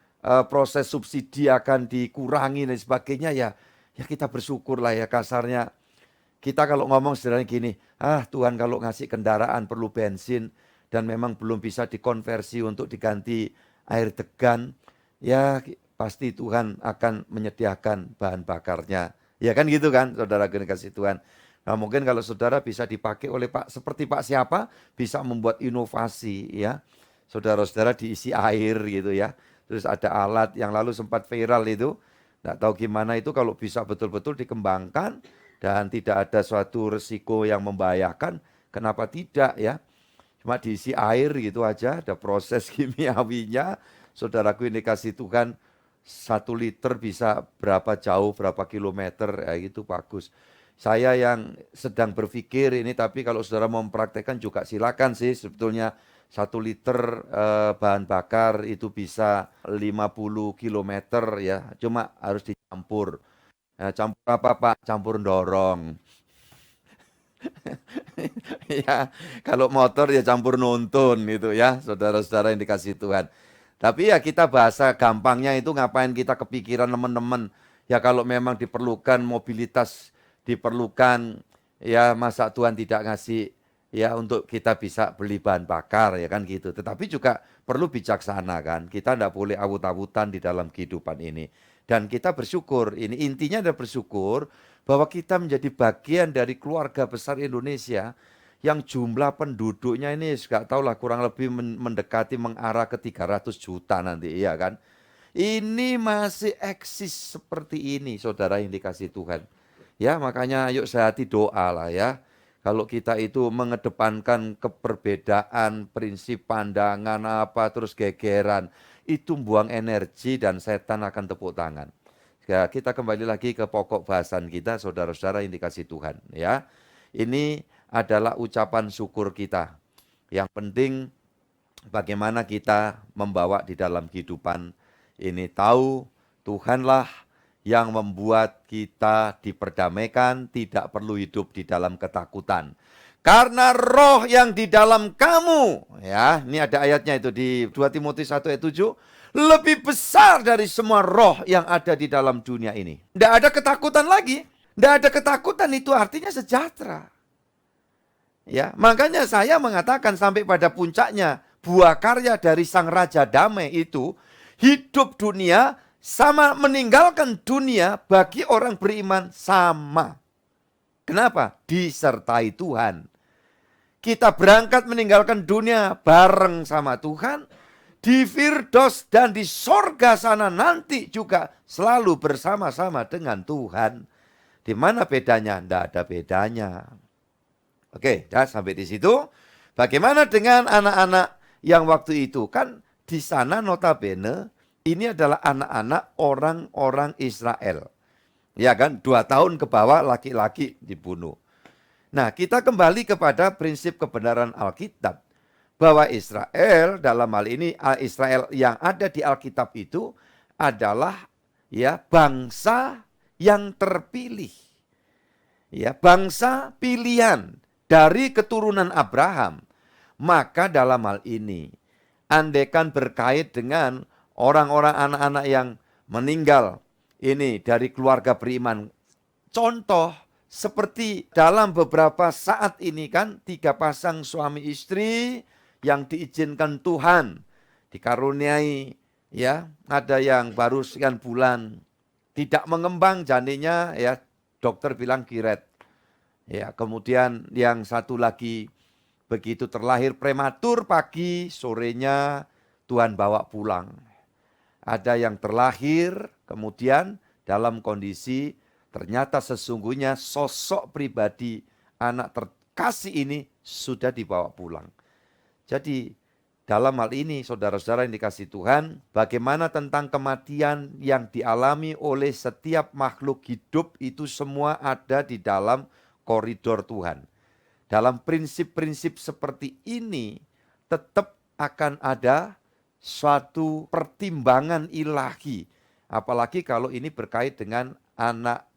proses subsidi akan dikurangi dan sebagainya ya kita bersyukurlah ya kasarnya. Kita kalau ngomong sederhana gini, Tuhan kalau ngasih kendaraan perlu bensin dan memang belum bisa dikonversi untuk diganti air degan, ya pasti Tuhan akan menyediakan bahan bakarnya. Ya kan gitu kan, saudara kasih Tuhan. Nah mungkin kalau saudara bisa dipakai oleh Pak, seperti Pak siapa, bisa membuat inovasi ya. Saudara-saudara diisi air gitu ya. Terus ada alat yang lalu sempat viral itu, nggak tahu gimana itu kalau bisa betul-betul dikembangkan, dan tidak ada suatu resiko yang membahayakan, kenapa tidak ya? Cuma diisi air gitu aja, ada proses kimiawinya. Saudaraku ini kasih Tuhan 1 liter bisa berapa jauh, berapa kilometer, ya itu bagus. Saya yang sedang berpikir ini, tapi kalau saudara mau mempraktekkan juga silakan sih sebetulnya. 1 liter bahan bakar itu bisa 50 kilometer ya, cuma harus dicampur. Campur apa Pak? Campur dorong. Ya, kalau motor ya campur nonton gitu ya, saudara-saudara yang dikasih Tuhan. Tapi ya kita bahasa gampangnya itu ngapain kita kepikiran teman-teman. Ya kalau memang diperlukan mobilitas, diperlukan ya masa Tuhan tidak ngasih ya untuk kita bisa beli bahan bakar ya kan gitu. Tetapi juga perlu bijaksana kan. Kita tidak boleh awut-awutan di dalam kehidupan ini. Dan kita bersyukur, ini intinya adalah bersyukur bahwa kita menjadi bagian dari keluarga besar Indonesia yang jumlah penduduknya ini nggak tahu lah kurang lebih mendekati mengarah ke 300 juta nanti ya kan. Ini masih eksis seperti ini saudara yang dikasih Tuhan. Ya makanya yuk sehati doa lah ya. Kalau kita itu mengedepankan keperbedaan, prinsip pandangan apa terus gegeran, itu buang energi dan setan akan tepuk tangan. Ya, kita kembali lagi ke pokok bahasan kita saudara-saudara yang dikasih Tuhan ya. Ini adalah ucapan syukur kita. Yang penting bagaimana kita membawa di dalam kehidupan ini, tahu Tuhanlah yang membuat kita diperdamaikan, tidak perlu hidup di dalam ketakutan. Karena roh yang di dalam kamu, ya, ini ada ayatnya itu di 2 Timotius 1 ayat 7, lebih besar dari semua roh yang ada di dalam dunia ini. Tidak ada ketakutan lagi. Tidak ada ketakutan itu artinya sejahtera. Ya, makanya saya mengatakan sampai pada puncaknya buah karya dari Sang Raja Damai itu hidup dunia sama meninggalkan dunia bagi orang beriman sama. Kenapa? Disertai Tuhan. Kita berangkat meninggalkan dunia bareng sama Tuhan. Di Firdaus dan di sorga sana nanti juga selalu bersama-sama dengan Tuhan. Di mana bedanya? Tidak ada bedanya. Oke, ya, sampai di situ. Bagaimana dengan anak-anak yang waktu itu? Kan di sana notabene ini adalah anak-anak orang-orang Israel. Ya kan, 2 tahun ke bawah laki-laki dibunuh. Nah, kita kembali kepada prinsip kebenaran Alkitab. Bahwa Israel dalam hal ini, Israel yang ada di Alkitab itu adalah ya bangsa yang terpilih. Ya, bangsa pilihan dari keturunan Abraham. Maka dalam hal ini, andaikan berkait dengan orang-orang anak-anak yang meninggal ini dari keluarga beriman. Contoh seperti dalam beberapa saat ini kan 3 pasang suami istri yang diizinkan Tuhan dikaruniai ya, ada yang baru sekian bulan tidak mengembang janinnya ya, dokter bilang kiret. Ya, kemudian yang satu lagi begitu terlahir prematur pagi, sorenya Tuhan bawa pulang. Ada yang terlahir kemudian dalam kondisi ternyata sesungguhnya sosok pribadi anak terkasih ini sudah dibawa pulang. Jadi dalam hal ini saudara-saudara yang dikasih Tuhan, bagaimana tentang kematian yang dialami oleh setiap makhluk hidup itu semua ada di dalam koridor Tuhan. Dalam prinsip-prinsip seperti ini tetap akan ada suatu pertimbangan ilahi. Apalagi kalau ini berkait dengan anak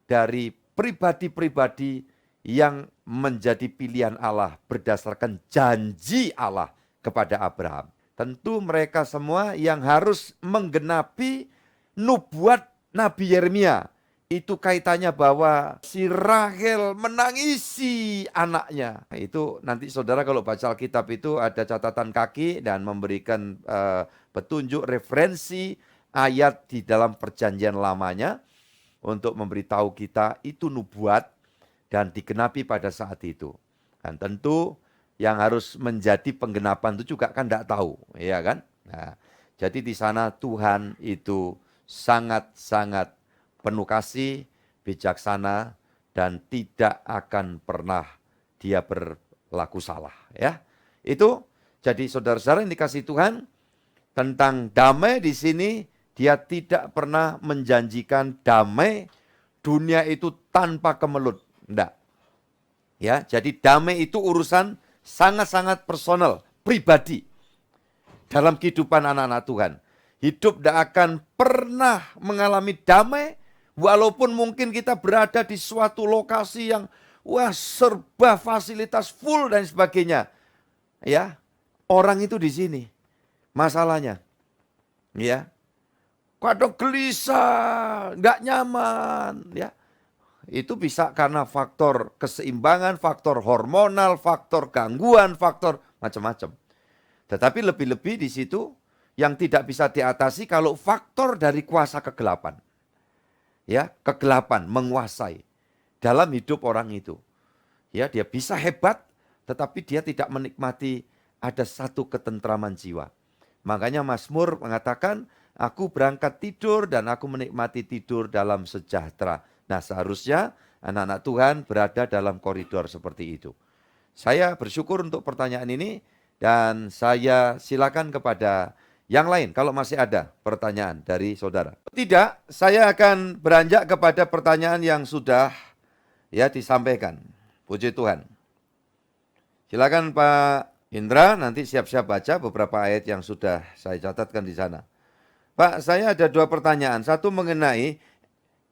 dari pribadi-pribadi yang menjadi pilihan Allah berdasarkan janji Allah kepada Abraham. Tentu mereka semua yang harus menggenapi nubuat Nabi Yeremia. Itu kaitannya bahwa si Rahel menangisi anaknya. Itu nanti saudara kalau baca Alkitab itu ada catatan kaki dan memberikan petunjuk referensi ayat di dalam perjanjian lamanya untuk memberitahu kita itu nubuat dan digenapi pada saat itu. Dan tentu yang harus menjadi penggenapan itu juga kan tidak tahu, ya kan? Nah, jadi di sana Tuhan itu sangat-sangat penuh kasih, bijaksana, dan tidak akan pernah dia berlaku salah. Ya, itu jadi saudara-saudara yang dikasih Tuhan tentang damai di sini dia tidak pernah menjanjikan damai dunia itu tanpa kemelut. Enggak. Ya, jadi damai itu urusan sangat-sangat personal, pribadi dalam kehidupan anak-anak Tuhan. Hidup tidak akan pernah mengalami damai walaupun mungkin kita berada di suatu lokasi yang wah serba fasilitas full dan sebagainya. Ya, orang itu di sini masalahnya. Ya, kadang gelisah, nggak nyaman, ya. Itu bisa karena faktor keseimbangan, faktor hormonal, faktor gangguan, faktor macam-macam. Tetapi lebih-lebih di situ yang tidak bisa diatasi kalau faktor dari kuasa kegelapan. Ya, kegelapan menguasai dalam hidup orang itu. Ya, dia bisa hebat tetapi dia tidak menikmati ada satu ketentraman jiwa. Makanya Mazmur mengatakan, aku berangkat tidur dan aku menikmati tidur dalam sejahtera. Nah, seharusnya anak-anak Tuhan berada dalam koridor seperti itu. Saya bersyukur untuk pertanyaan ini dan saya silakan kepada yang lain kalau masih ada pertanyaan dari saudara. Tidak, saya akan beranjak kepada pertanyaan yang sudah ya disampaikan. Puji Tuhan. Silakan Pak Indra, nanti siap-siap baca beberapa ayat yang sudah saya catatkan di sana. Pak, saya ada 2 pertanyaan. Satu mengenai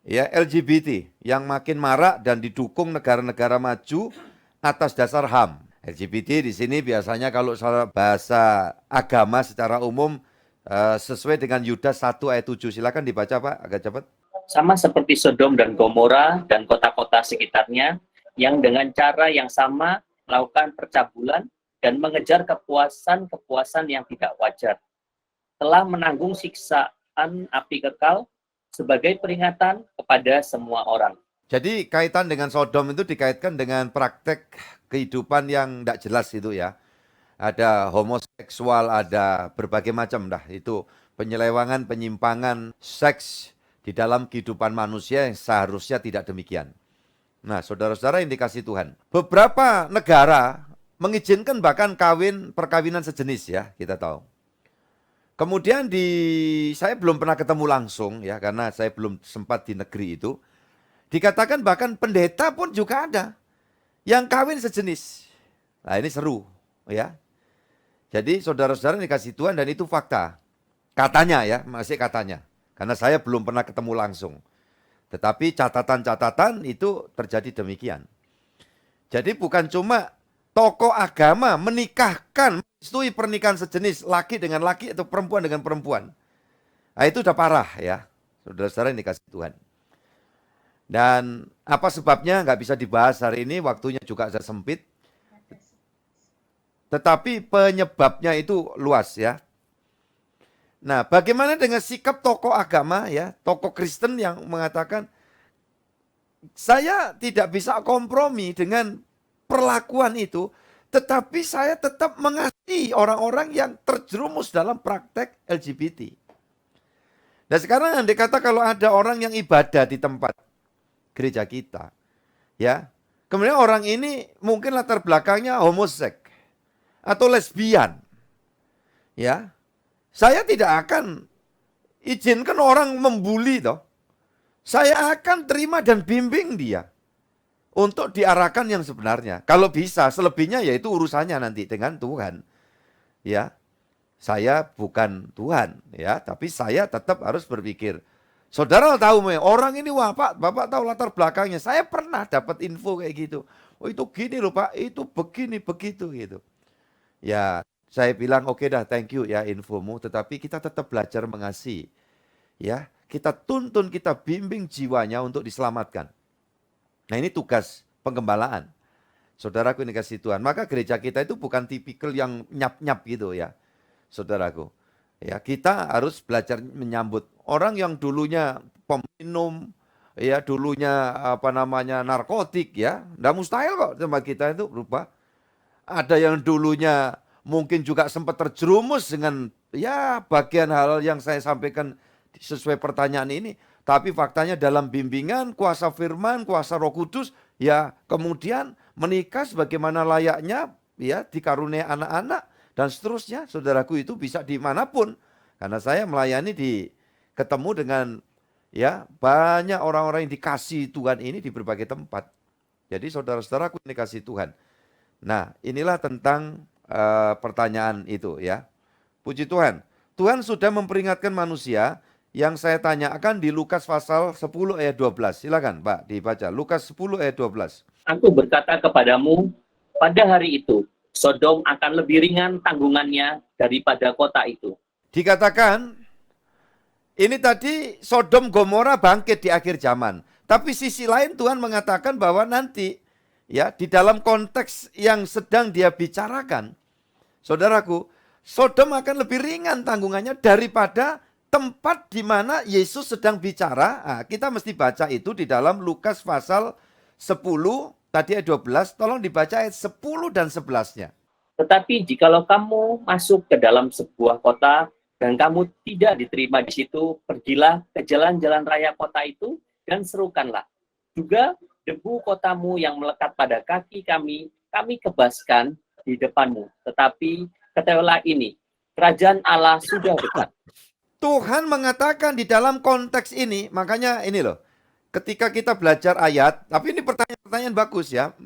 ya LGBT yang makin marak dan didukung negara-negara maju atas dasar HAM. LGBT di sini biasanya kalau bahasa agama secara umum sesuai dengan Yudas 1 ayat 7. Silakan dibaca Pak, agak cepat. Sama seperti Sodom dan Gomora dan kota-kota sekitarnya yang dengan cara yang sama melakukan percabulan dan mengejar kepuasan-kepuasan yang tidak wajar. Telah menanggung siksaan api kekal sebagai peringatan kepada semua orang. Jadi kaitan dengan Sodom itu dikaitkan dengan praktek kehidupan yang tidak jelas itu ya. Ada homoseksual, ada berbagai macam dah. Itu penyelewangan, penyimpangan seks di dalam kehidupan manusia yang seharusnya tidak demikian. Nah, saudara-saudara yang dikasihi Tuhan, beberapa negara mengizinkan bahkan perkawinan sejenis ya, kita tahu. Kemudian saya belum pernah ketemu langsung ya, karena saya belum sempat di negeri itu. Dikatakan bahkan pendeta pun juga ada yang kawin sejenis. Nah, ini seru ya. Jadi saudara-saudara yang dikasihi Tuhan, dan itu fakta. Katanya ya, masih katanya. Karena saya belum pernah ketemu langsung. Tetapi catatan-catatan itu terjadi demikian. Jadi bukan cuma tokoh agama menikahkan, merestui pernikahan sejenis, laki dengan laki atau perempuan dengan perempuan. Nah, itu udah parah ya, saudara-saudara yang dikasihi Tuhan. Dan apa sebabnya nggak bisa dibahas hari ini, waktunya juga agak sempit. Tetapi penyebabnya itu luas ya. Nah, bagaimana dengan sikap tokoh agama ya, tokoh Kristen yang mengatakan, saya tidak bisa kompromi dengan perlakuan itu, tetapi saya tetap mengasihi orang-orang yang terjerumus dalam praktek LGBT. Dan sekarang andai kata kalau ada orang yang ibadah di tempat gereja kita, ya, kemudian orang ini mungkin latar belakangnya homoseks atau lesbian, ya, saya tidak akan izinkan orang membuli toh. Saya akan terima dan bimbing dia untuk diarahkan yang sebenarnya. Kalau bisa, selebihnya yaitu urusannya nanti dengan Tuhan. Ya, saya bukan Tuhan, ya, tapi saya tetap harus berpikir. Saudara tahu orang ini, wah Pak, Bapak tahu latar belakangnya. Saya pernah dapat info kayak gitu. Oh itu gini loh Pak, itu begini begitu gitu. Ya, saya bilang oke dah, thank you ya infomu, tetapi kita tetap belajar mengasihi. Ya, kita tuntun, kita bimbing jiwanya untuk diselamatkan. Nah, ini tugas penggembalaan. Saudaraku ini kasih Tuhan. Maka gereja kita itu bukan tipikal yang nyap-nyap gitu ya. Saudaraku. Ya, kita harus belajar menyambut orang yang dulunya peminum, ya, dulunya narkotik ya. Nggak mustahil kok tempat kita itu berubah. Ada yang dulunya mungkin juga sempat terjerumus dengan ya bagian hal yang saya sampaikan sesuai pertanyaan ini. Tapi faktanya dalam bimbingan, kuasa firman, kuasa Roh Kudus, ya kemudian menikah sebagaimana layaknya, ya dikaruniai anak-anak, dan seterusnya. Saudaraku itu bisa dimanapun. Karena saya melayani ketemu dengan ya banyak orang-orang yang dikasih Tuhan ini di berbagai tempat. Jadi saudara-saudaraku yang dikasih Tuhan. Nah, inilah tentang pertanyaan itu ya. Puji Tuhan. Tuhan sudah memperingatkan manusia yang saya tanyakan di Lukas pasal 10 ayat 12. Silakan Pak dibaca. Lukas 10 ayat 12. Aku berkata kepadamu, pada hari itu, Sodom akan lebih ringan tanggungannya daripada kota itu. Dikatakan, ini tadi Sodom Gomora bangkit di akhir zaman. Tapi sisi lain Tuhan mengatakan bahwa nanti, ya, di dalam konteks yang sedang dia bicarakan, saudaraku, Sodom akan lebih ringan tanggungannya daripada tempat di mana Yesus sedang bicara. Nah, kita mesti baca itu di dalam Lukas pasal 10, tadi ayat 12, tolong dibaca ayat 10 dan 11-nya. Tetapi jikalau kamu masuk ke dalam sebuah kota dan kamu tidak diterima di situ, pergilah ke jalan-jalan raya kota itu dan serukanlah. Juga debu kotamu yang melekat pada kaki kami kebaskan di depanmu. Tetapi ketahuilah ini, kerajaan Allah sudah dekat. Tuhan mengatakan di dalam konteks ini, makanya ini loh, ketika kita belajar ayat, tapi ini pertanyaan bagus ya,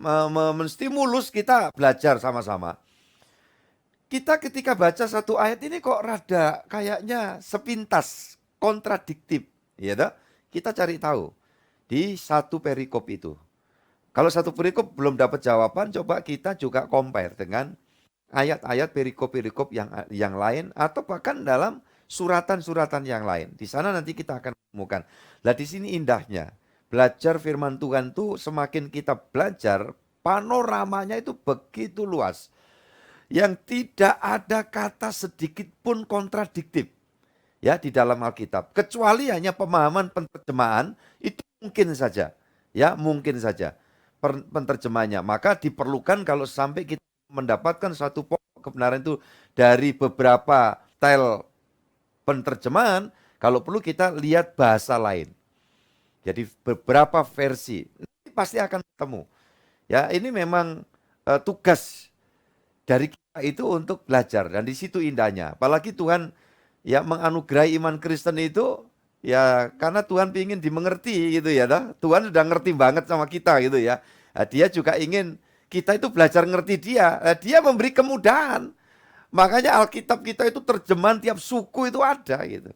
menstimulus kita belajar sama-sama. Kita ketika baca satu ayat ini kok rada kayaknya sepintas, kontradiktif, ya toh? Kita cari tahu di satu perikop itu. Kalau satu perikop belum dapat jawaban, coba kita juga compare dengan ayat-ayat perikop-perikop yang lain atau bahkan dalam suratan-suratan yang lain. Di sana nanti kita akan menemukan. Lah di sini indahnya. Belajar firman Tuhan tuh semakin kita belajar, panoramanya itu begitu luas. Yang tidak ada kata sedikit pun kontradiktif. Ya, di dalam Alkitab. Kecuali hanya pemahaman penerjemahan, itu mungkin saja. Ya, mungkin saja. Penerjemahannya. Maka diperlukan kalau sampai kita mendapatkan suatu pokok kebenaran itu dari beberapa style penerjemahan, kalau perlu kita lihat bahasa lain. Jadi beberapa versi ini pasti akan ketemu. Ya, ini memang tugas dari kita itu untuk belajar dan di situ indahnya. Apalagi Tuhan ya menganugerahi iman Kristen itu ya karena Tuhan ingin dimengerti gitu ya. Tuhan sudah ngerti banget sama kita gitu ya. Nah, dia juga ingin kita itu belajar ngerti dia. Dia memberi kemudahan. Makanya Alkitab kita itu terjemahan tiap suku itu ada gitu.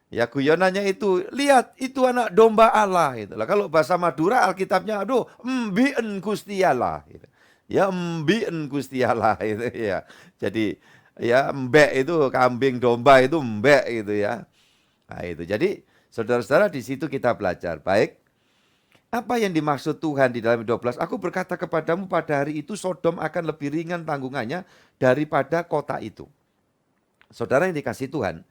Ya guyonannya itu, lihat itu anak domba Allah gitu. Lah kalau bahasa Madura Alkitabnya aduh, mbien Gusti Allah gitu. Ya mbien Gusti Allah itu ya. Jadi ya mbek itu kambing domba itu mbek gitu ya. Nah itu. Jadi saudara-saudara di situ kita belajar. Baik. Apa yang dimaksud Tuhan di dalam 12? Aku berkata kepadamu pada hari itu Sodom akan lebih ringan tanggungannya daripada kota itu. Saudara yang dikasih Tuhan.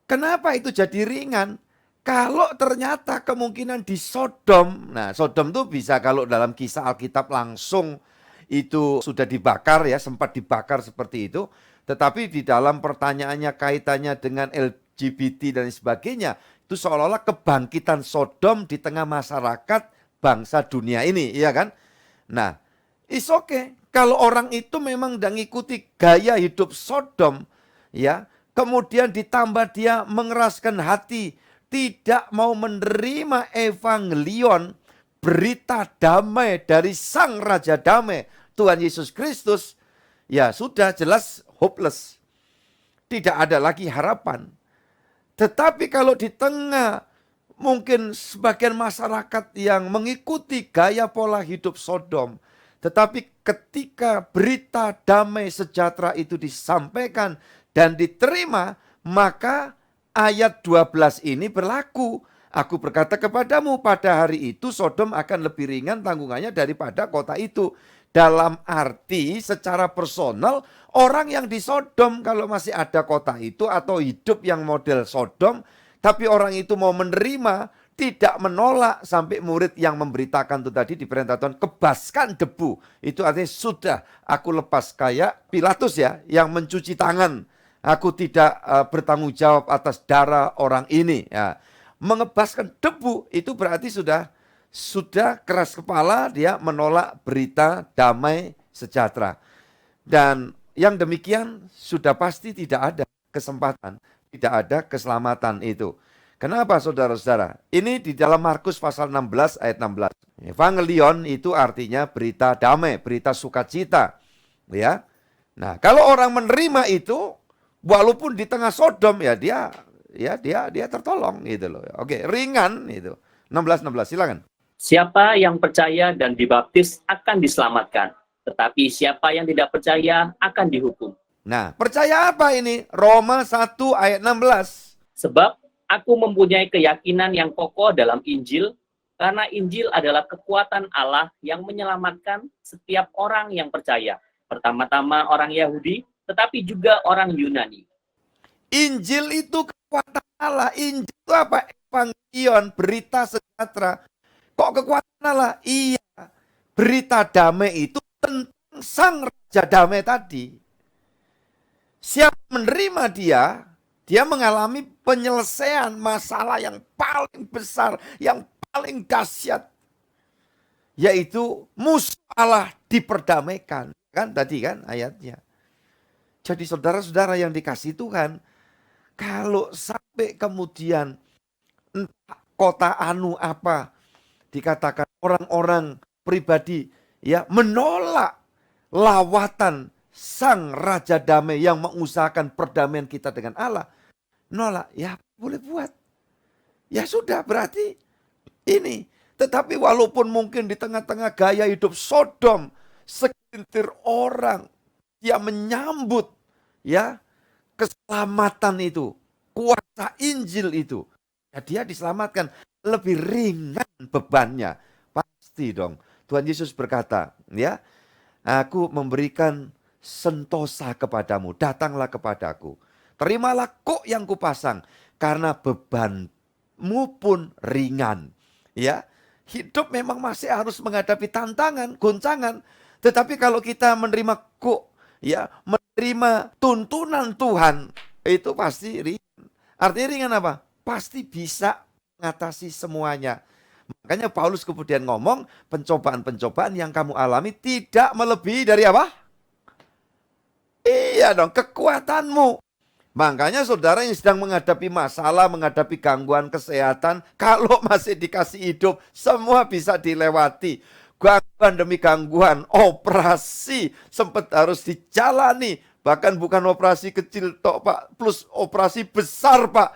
Kenapa itu jadi ringan? Kalau ternyata kemungkinan di Sodom, nah Sodom itu bisa kalau dalam kisah Alkitab langsung itu sudah dibakar ya, sempat dibakar seperti itu. Tetapi di dalam pertanyaannya kaitannya dengan LGBT dan sebagainya, itu seolah-olah kebangkitan Sodom di tengah masyarakat bangsa dunia ini, iya kan? Nah, it's okay. Kalau orang itu memang tidak ngikuti gaya hidup Sodom, ya, kemudian ditambah dia mengeraskan hati, tidak mau menerima evangelion, berita damai dari Sang Raja Damai, Tuhan Yesus Kristus, ya sudah jelas hopeless. Tidak ada lagi harapan. Tetapi kalau di tengah mungkin sebagian masyarakat yang mengikuti gaya pola hidup Sodom, tetapi ketika berita damai sejahtera itu disampaikan dan diterima, maka ayat 12 ini berlaku. Aku berkata kepadamu pada hari itu Sodom akan lebih ringan tanggungannya daripada kota itu. Dalam arti secara personal orang yang di Sodom kalau masih ada kota itu atau hidup yang model Sodom. Tapi orang itu mau menerima, tidak menolak sampai murid yang memberitakan itu tadi di perintah Tuhan. Kebaskan debu. Itu artinya sudah aku lepas kayak Pilatus ya yang mencuci tangan. Aku tidak bertanggung jawab atas darah orang ini. Ya. Mengebaskan debu itu berarti sudah keras kepala, dia menolak berita damai sejahtera. Dan yang demikian sudah pasti tidak ada kesempatan, tidak ada keselamatan itu. Kenapa saudara-saudara? Ini di dalam Markus pasal 16 ayat 16. Evangelion itu artinya berita damai, berita sukacita. Ya. Nah, kalau orang menerima itu walaupun di tengah Sodom ya dia tertolong gitu loh. Oke, ringan itu. 16 silakan. Siapa yang percaya dan dibaptis akan diselamatkan, tetapi siapa yang tidak percaya akan dihukum. Nah, percaya apa ini? Roma 1 ayat 16. Sebab aku mempunyai keyakinan yang kokoh dalam Injil, karena Injil adalah kekuatan Allah yang menyelamatkan setiap orang yang percaya. Pertama-tama orang Yahudi, tetapi juga orang Yunani. Injil itu kekuatan Allah. Injil itu apa? Evangelion, berita sejahtera. Kok kekuatan Allah? Iya. Berita damai itu tentang sang raja damai tadi. Siapa menerima dia mengalami penyelesaian masalah yang paling besar, yang paling dahsyat. Yaitu musuh Allah diperdamaikan. Kan tadi kan ayatnya. Jadi saudara-saudara yang dikasih Tuhan, kalau sampai kemudian entah kota anu apa, dikatakan orang-orang pribadi ya menolak lawatan sang raja damai yang mengusahakan perdamaian kita dengan Allah, nolak, ya boleh buat. Ya sudah, berarti ini. Tetapi walaupun mungkin di tengah-tengah gaya hidup Sodom, segelintir orang yang menyambut ya keselamatan itu, kuasa Injil itu, ya dia diselamatkan, lebih ringan bebannya. Pasti dong. Tuhan Yesus berkata, ya, aku memberikan sentosa kepadamu, datanglah kepadaku. Terimalah kuk yang kupasang, karena bebanmu pun ringan. Ya, hidup memang masih harus menghadapi tantangan, goncangan. Tetapi kalau kita menerima kuk, ya, menerima tuntunan Tuhan, itu pasti ringan. Artinya ringan apa? Pasti bisa mengatasi semuanya. Makanya Paulus kemudian ngomong, pencobaan-pencobaan yang kamu alami tidak melebihi dari apa? Iya dong, kekuatanmu. Makanya saudara yang sedang menghadapi masalah, menghadapi gangguan kesehatan, kalau masih dikasih hidup, semua bisa dilewati. Gangguan demi gangguan, operasi sempat harus dijalani. Bahkan bukan operasi kecil tok Pak, plus operasi besar Pak.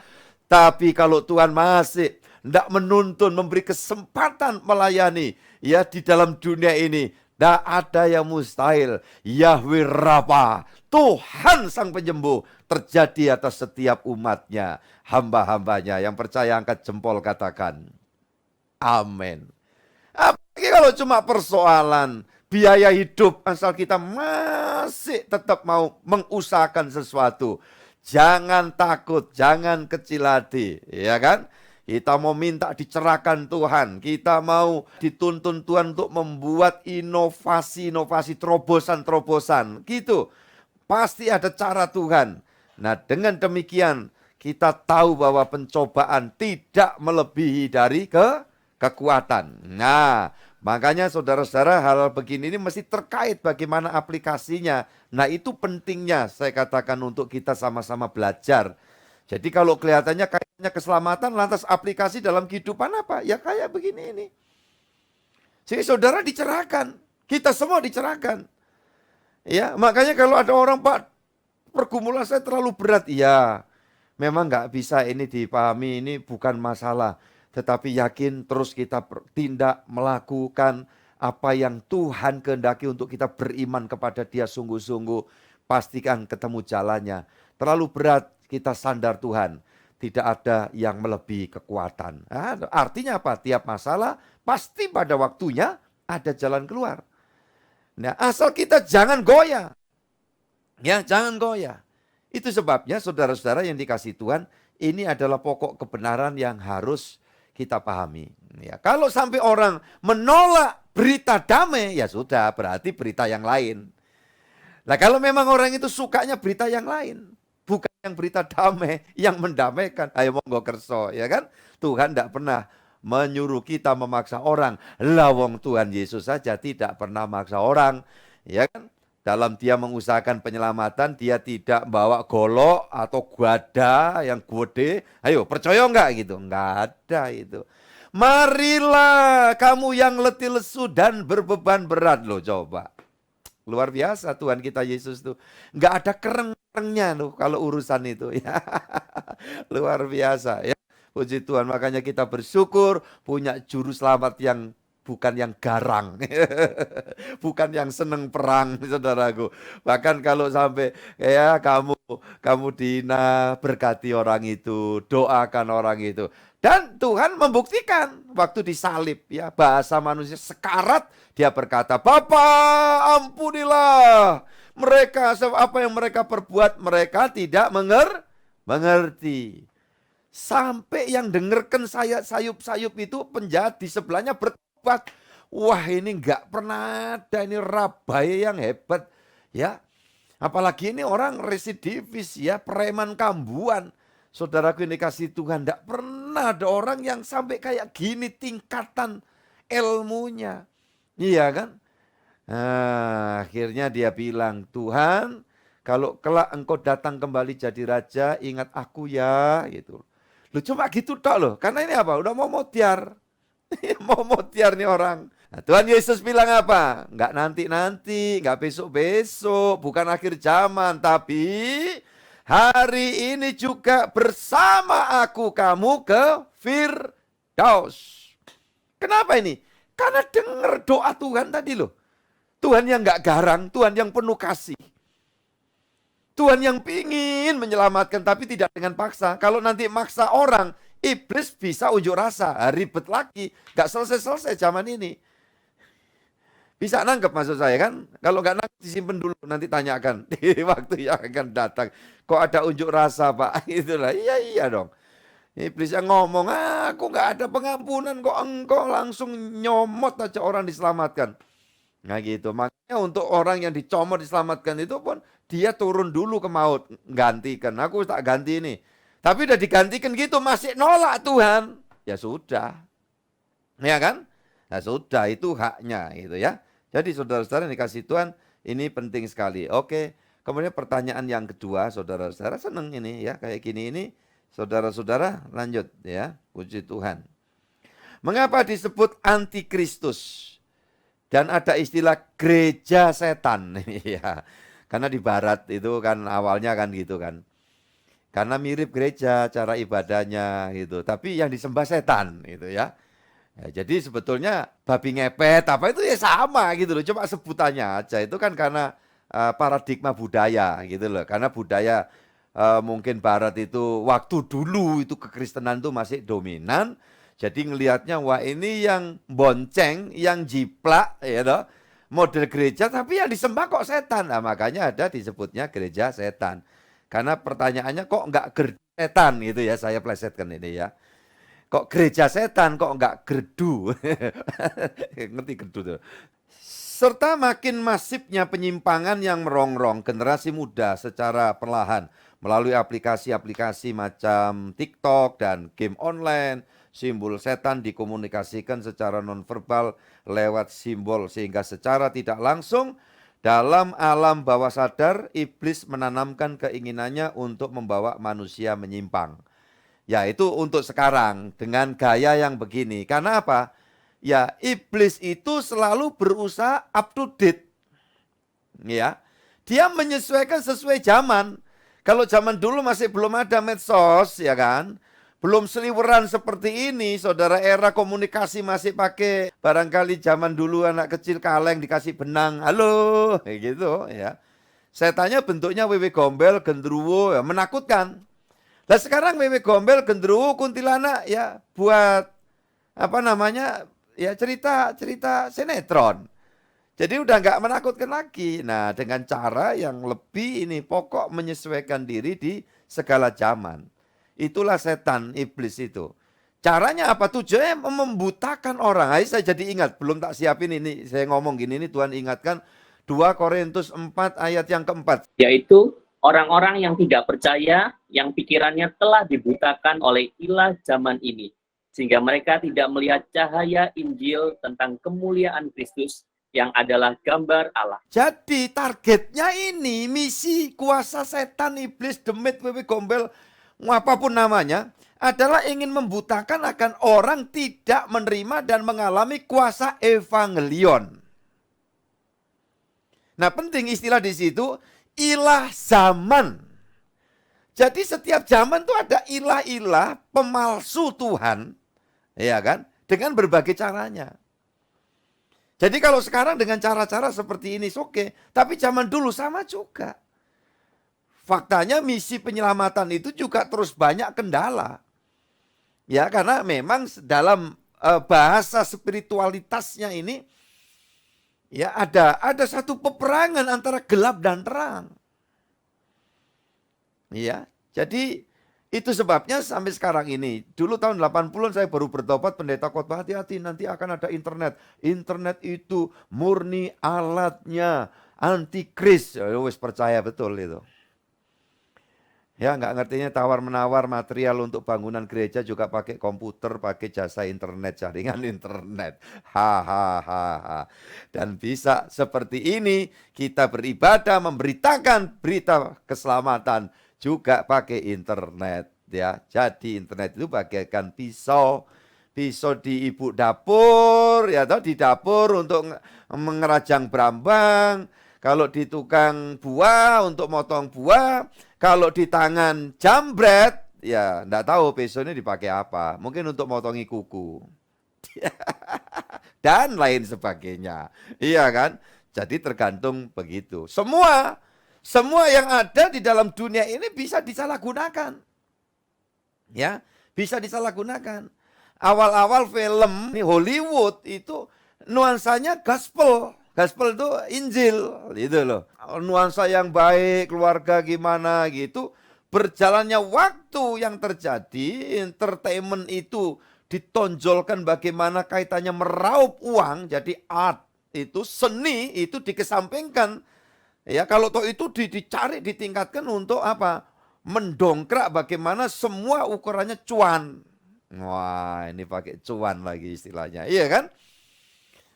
Tapi kalau Tuhan masih tidak menuntun, memberi kesempatan melayani ya di dalam dunia ini, tidak ada yang mustahil. Yahweh Rafa, Tuhan sang penyembuh, terjadi atas setiap umatnya, hamba-hambanya. Yang percaya angkat jempol, katakan amin. Apalagi kalau cuma persoalan biaya hidup, asal kita masih tetap mau mengusahakan sesuatu. Jangan takut, jangan kecil hati, ya kan? Kita mau minta dicerahkan Tuhan, kita mau dituntun Tuhan untuk membuat inovasi-inovasi, terobosan-terobosan, gitu. Pasti ada cara Tuhan. Nah, dengan demikian kita tahu bahwa pencobaan tidak melebihi dari kekuatan. Nah, makanya saudara-saudara, hal begini ini mesti terkait bagaimana aplikasinya. Nah, itu pentingnya saya katakan untuk kita sama-sama belajar. Jadi kalau kelihatannya kayaknya keselamatan, lantas aplikasi dalam kehidupan apa? Ya kayak begini ini. Jadi saudara dicerahkan, kita semua dicerahkan. Ya, makanya kalau ada orang, Pak, pergumulan saya terlalu berat. Ya, memang nggak bisa ini dipahami, ini bukan masalah. Tetapi yakin terus kita bertindak, melakukan apa yang Tuhan kehendaki untuk kita beriman kepada Dia sungguh-sungguh. Pastikan ketemu jalannya. Terlalu berat, kita sandar Tuhan. Tidak ada yang melebihi kekuatan. Nah, artinya apa? Tiap masalah pasti pada waktunya ada jalan keluar. Nah, asal kita jangan goyah. Ya, jangan goyah. Itu sebabnya saudara-saudara yang dikasih Tuhan, ini adalah pokok kebenaran yang harus kita pahami. Ya, kalau sampai orang menolak berita damai, ya sudah, berarti berita yang lain. Nah, kalau memang orang itu sukanya berita yang lain, bukan yang berita damai, yang mendamaikan, ayo monggo kerso, ya kan? Tuhan tidak pernah menyuruh kita memaksa orang. Lawong Tuhan Yesus saja tidak pernah memaksa orang, ya kan? Dalam dia mengusahakan penyelamatan, dia tidak bawa golok atau guada yang gede. Ayo, percaya enggak gitu? Enggak ada itu. Marilah kamu yang letih lesu dan berbeban berat, loh coba. Luar biasa Tuhan kita Yesus tuh. Enggak ada kereng-kerengnya loh kalau urusan itu. Ya. Luar biasa ya. Puji Tuhan, makanya kita bersyukur punya juru selamat yang bukan yang garang, bukan yang seneng perang, saudaraku. Bahkan kalau sampai ya kamu Dina, berkati orang itu, doakan orang itu. Dan Tuhan membuktikan waktu disalib, ya bahasa manusia sekarat, dia berkata, Bapa ampunilah mereka, apa yang mereka perbuat, mereka tidak mengerti. Sampai yang dengarkan sayup-sayup itu penjahat di sebelahnya bertobat. Wah, ini nggak pernah ada, ini rabai yang hebat, ya. Apalagi ini orang residivis, ya, preman kambuan. Saudaraku ini kasih Tuhan, nggak pernah ada orang yang sampai kayak gini tingkatan ilmunya. Iya kan? Nah, akhirnya dia bilang, Tuhan, kalau kelak engkau datang kembali jadi raja, ingat aku ya, gitu. Lu cuma gitu tok loh, karena ini apa? Udah mau motiar. Mau motiar nih orang. Nah, Tuhan Yesus bilang apa? Enggak nanti-nanti, enggak besok-besok, bukan akhir zaman, tapi hari ini juga bersama aku kamu ke Firdaus. Kenapa ini? Karena dengar doa Tuhan tadi loh. Tuhan yang enggak garang, Tuhan yang penuh kasih. Tuhan yang pingin menyelamatkan tapi tidak dengan paksa. Kalau nanti maksa orang, iblis bisa unjuk rasa. Ribet lagi, gak selesai-selesai zaman ini. Bisa nangkep maksud saya kan? Kalau gak nangkep disimpan dulu, nanti tanyakan di waktu yang akan datang. Kok ada unjuk rasa Pak? Itulah, iya dong. Iblis yang ngomong, aku gak ada pengampunan kok engkau langsung nyomot aja orang diselamatkan. Nah gitu, makanya untuk orang yang dicomot diselamatkan itu pun dia turun dulu ke maut, gantikan, aku tak ganti ini. Tapi udah digantikan gitu masih nolak Tuhan, ya sudah. Ya kan? Ya sudah, itu haknya gitu ya. Jadi saudara-saudara yang dikasih Tuhan, ini penting sekali. Oke, kemudian pertanyaan yang kedua, saudara-saudara seneng ini ya, kayak gini ini. Saudara-saudara lanjut ya, puji Tuhan. Mengapa disebut antikristus? Dan ada istilah gereja setan. Ya, karena di barat itu kan awalnya kan gitu kan. Karena mirip gereja cara ibadahnya gitu. Tapi yang disembah setan gitu ya. Jadi sebetulnya babi ngepet apa itu ya sama gitu loh. Cuma sebutannya aja. Itu kan karena paradigma budaya gitu loh. Karena budaya mungkin barat itu waktu dulu itu kekristenan itu masih dominan. Jadi ngelihatnya wah ini yang bonceng, yang jiplak, ya toh, model gereja tapi yang disembah kok setan. Nah, makanya ada disebutnya gereja setan. Karena pertanyaannya kok enggak gerdu setan gitu ya, saya plesetkan ini ya. Kok gereja setan kok enggak gerdu? Ngerti gerdu tuh. Serta makin masifnya penyimpangan yang merongrong generasi muda secara perlahan melalui aplikasi-aplikasi macam TikTok dan game online. Simbol setan dikomunikasikan secara nonverbal lewat simbol sehingga secara tidak langsung dalam alam bawah sadar iblis menanamkan keinginannya untuk membawa manusia menyimpang. Ya itu untuk sekarang dengan gaya yang begini. Karena apa? Ya iblis itu selalu berusaha up to date. Ya, dia menyesuaikan sesuai zaman. Kalau zaman dulu masih belum ada medsos ya kan. Belum seliweran seperti ini, saudara, era komunikasi masih pakai barangkali zaman dulu anak kecil kaleng dikasih benang, halo, kayak gitu ya. Setannya bentuknya wewe gombel, gendruwo, ya, menakutkan. Nah sekarang wewe gombel, gendruwo, kuntilanak ya buat apa namanya ya cerita sinetron. Jadi udah nggak menakutkan lagi. Nah dengan cara yang lebih ini pokok menyesuaikan diri di segala zaman. Itulah setan, iblis itu. Caranya apa? Tujuannya membutakan orang. Hai, saya jadi ingat, belum tak siapin ini. Saya ngomong gini, ini Tuhan ingatkan 2 Korintus 4 ayat yang keempat. Yaitu orang-orang yang tidak percaya, yang pikirannya telah dibutakan oleh ilah zaman ini. Sehingga mereka tidak melihat cahaya Injil tentang kemuliaan Kristus yang adalah gambar Allah. Jadi targetnya ini, misi kuasa setan, iblis, demit, wewe gombel, apapun namanya, adalah ingin membutakan akan orang tidak menerima dan mengalami kuasa evangelion. Nah penting istilah di situ, ilah zaman. Jadi setiap zaman tuh ada ilah-ilah pemalsu Tuhan, ya kan? Dengan berbagai caranya. Jadi kalau sekarang dengan cara-cara seperti ini oke, tapi zaman dulu sama juga. Faktanya misi penyelamatan itu juga terus banyak kendala. Ya, karena memang dalam bahasa spiritualitasnya ini ya ada satu peperangan antara gelap dan terang. Ya, jadi itu sebabnya sampai sekarang ini. Dulu tahun 80-an saya baru bertobat, pendeta khotbah, hati-hati nanti akan ada internet. Internet itu murni alatnya antikris. Ya wis percaya betul itu. Ya nggak ngertinya tawar-menawar material untuk bangunan gereja juga pakai komputer, pakai jasa internet, jaringan internet. Hahaha. Dan bisa seperti ini kita beribadah, memberitakan berita keselamatan juga pakai internet. Ya, jadi internet itu bagaikan pisau di ibu dapur, ya toh di dapur untuk mengerajang brambang. Kalau di tukang buah untuk motong buah, kalau di tangan jambret, ya enggak tahu besoknya dipakai apa. Mungkin untuk motongi kuku. Dan lain sebagainya. Iya kan? Jadi tergantung begitu. Semua yang ada di dalam dunia ini bisa disalahgunakan. Ya, bisa disalahgunakan. Awal-awal film Hollywood itu nuansanya gospel. Gospel itu Injil, gitu loh. Nuansa yang baik, keluarga gimana gitu. Berjalannya waktu yang terjadi, entertainment itu ditonjolkan bagaimana kaitannya meraup uang. Jadi art itu, seni itu dikesampingkan. Ya, kalau toh itu dicari, ditingkatkan untuk apa? Mendongkrak bagaimana semua ukurannya cuan. Wah, ini pakai cuan lagi istilahnya. Iya kan?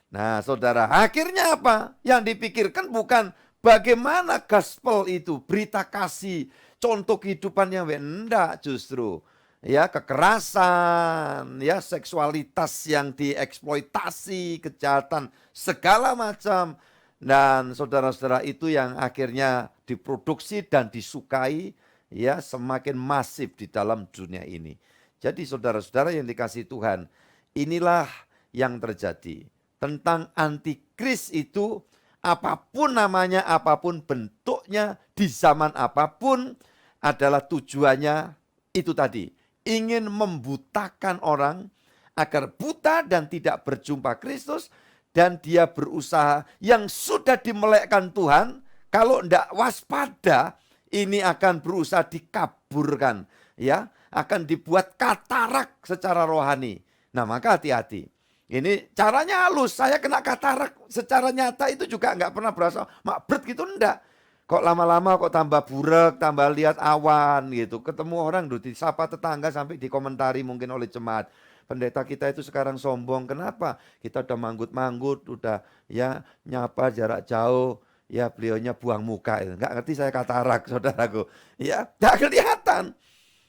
Nah, saudara, akhirnya apa? Yang dipikirkan bukan bagaimana gospel itu, berita kasih, contoh kehidupan yang enggak justru. Ya, kekerasan, ya, seksualitas yang dieksploitasi, kejahatan, segala macam. Dan saudara-saudara itu yang akhirnya diproduksi dan disukai, ya, semakin masif di dalam dunia ini. Jadi saudara-saudara yang dikasihi Tuhan, inilah yang terjadi. Tentang antikris itu apapun namanya, apapun bentuknya, di zaman apapun adalah tujuannya itu tadi. Ingin membutakan orang agar buta dan tidak berjumpa Kristus. Dan dia berusaha yang sudah dimelekkan Tuhan. Kalau tidak waspada ini akan berusaha dikaburkan. Ya, akan dibuat katarak secara rohani. Nah maka hati-hati. Ini caranya halus, saya kena katarak secara nyata itu juga nggak pernah berasa makbret gitu, enggak. Kok lama-lama kok tambah burek, tambah lihat awan gitu. Ketemu orang disapa tetangga sampai dikomentari mungkin oleh jemaat. Pendeta kita itu sekarang sombong, kenapa? Kita udah manggut-manggut, udah ya nyapa jarak jauh, ya beliaunya buang muka. Nggak ngerti saya katarak saudaraku. Ya nggak kelihatan.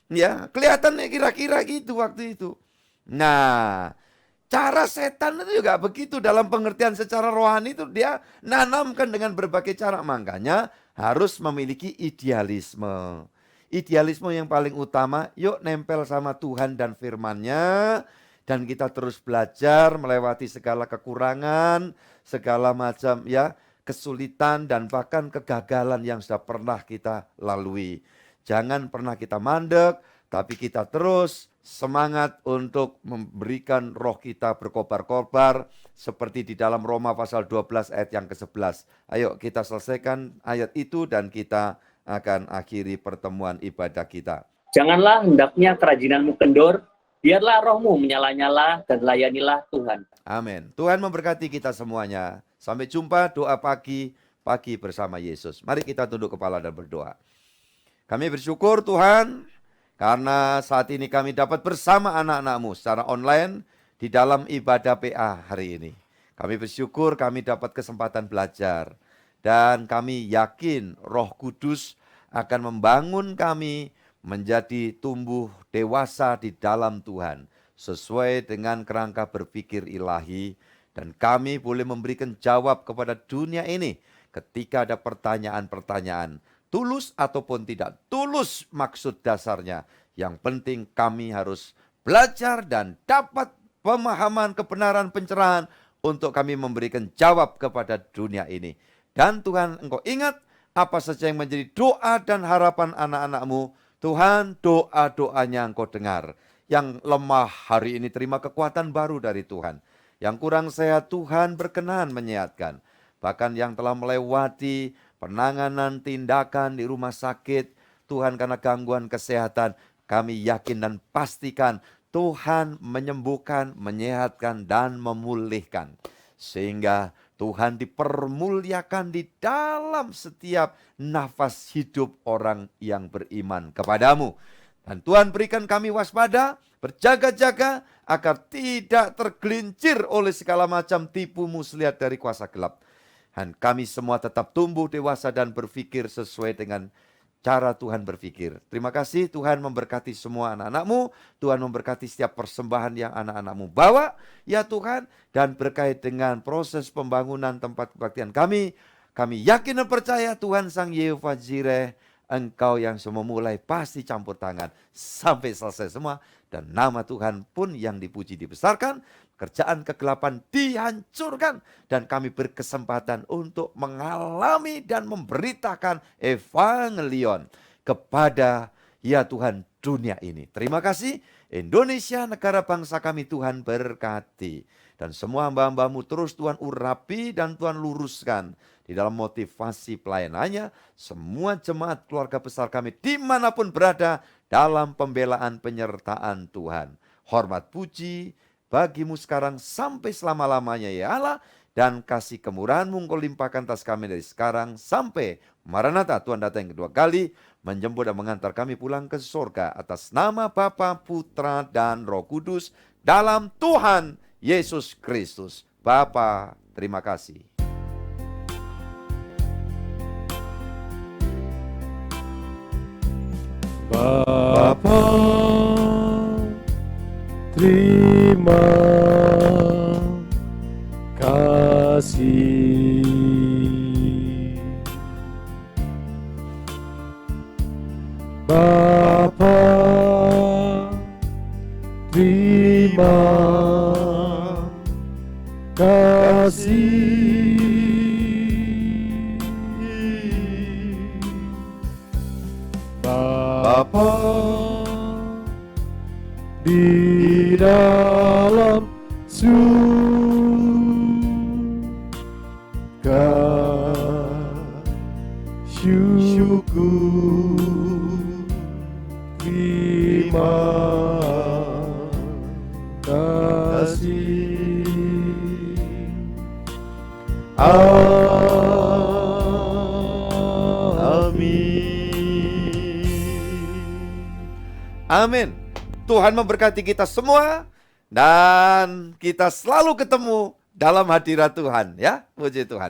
Ya kelihatan kira-kira gitu waktu itu. Nah, cara setan itu juga begitu, dalam pengertian secara rohani itu dia nanamkan dengan berbagai cara. Makanya harus memiliki idealisme. Idealisme yang paling utama, yuk nempel sama Tuhan dan firman-Nya. Dan kita terus belajar melewati segala kekurangan, segala macam ya kesulitan dan bahkan kegagalan yang sudah pernah kita lalui. Jangan pernah kita mandek, tapi kita terus semangat untuk memberikan roh kita berkobar-kobar seperti di dalam Roma pasal 12 ayat yang ke-11. Ayo kita selesaikan ayat itu dan kita akan akhiri pertemuan ibadah kita. Janganlah hendaknya kerajinanmu kendor, biarlah rohmu menyala-nyala dan layanilah Tuhan. Amin. Tuhan memberkati kita semuanya. Sampai jumpa doa pagi bersama Yesus. Mari kita tunduk kepala dan berdoa. Kami bersyukur Tuhan, karena saat ini kami dapat bersama anak-anak-Mu secara online di dalam ibadah PA hari ini. Kami bersyukur kami dapat kesempatan belajar. Dan kami yakin Roh Kudus akan membangun kami menjadi tumbuh dewasa di dalam Tuhan. Sesuai dengan kerangka berpikir ilahi. Dan kami boleh memberikan jawab kepada dunia ini ketika ada pertanyaan-pertanyaan. tulus ataupun tidak tulus maksud dasarnya. Yang penting kami harus belajar dan dapat pemahaman, kebenaran, pencerahan untuk kami memberikan jawab kepada dunia ini. Dan Tuhan, Engkau ingat apa saja yang menjadi doa dan harapan anak-anak-Mu. Tuhan, doa-doanya Engkau dengar. Yang lemah hari ini terima kekuatan baru dari Tuhan. Yang kurang sehat Tuhan berkenan menyehatkan. Bahkan yang telah melewati penanganan tindakan di rumah sakit, Tuhan karena gangguan kesehatan, kami yakin dan pastikan Tuhan menyembuhkan, menyehatkan, dan memulihkan. Sehingga Tuhan dipermuliakan di dalam setiap nafas hidup orang yang beriman kepadamu. Dan Tuhan berikan kami waspada, berjaga-jaga, agar tidak tergelincir oleh segala macam tipu muslihat dari kuasa gelap. Dan kami semua tetap tumbuh dewasa dan berpikir sesuai dengan cara Tuhan berpikir. Terima kasih Tuhan memberkati semua anak-anak-Mu. Tuhan memberkati setiap persembahan yang anak-anak-Mu bawa. Ya Tuhan, dan berkait dengan proses pembangunan tempat kebaktian kami. Kami yakin dan percaya Tuhan Sang Yehova Jireh, Engkau yang semua mulai pasti campur tangan sampai selesai semua. Dan nama Tuhan pun yang dipuji dibesarkan. Kerjaan kegelapan dihancurkan. Dan kami berkesempatan untuk mengalami dan memberitakan evangelion kepada ya Tuhan dunia ini. Terima kasih Indonesia negara bangsa kami Tuhan berkati. Dan semua hamba-hamba-Mu terus Tuhan urapi dan Tuhan luruskan di dalam motivasi pelayanannya. Semua jemaat keluarga besar kami dimanapun berada dalam pembelaan penyertaan Tuhan. Hormat puji bagi-Mu sekarang sampai selama-lamanya ya Allah. Dan kasih kemurahan-Mu Engkau limpahkan atas kami dari sekarang sampai Maranatha. Tuhan datang yang kedua kali menjemput dan mengantar kami pulang ke surga. Atas nama Bapa, Putra, dan Roh Kudus dalam Tuhan Yesus Kristus. Bapa, terima kasih. Bapa, terima kasih. Bapa, terima kasih. Bapa di dalam surga, syukur terima kasih. Amin. Tuhan memberkati kita semua dan kita selalu ketemu dalam hadirat Tuhan ya. Puji Tuhan.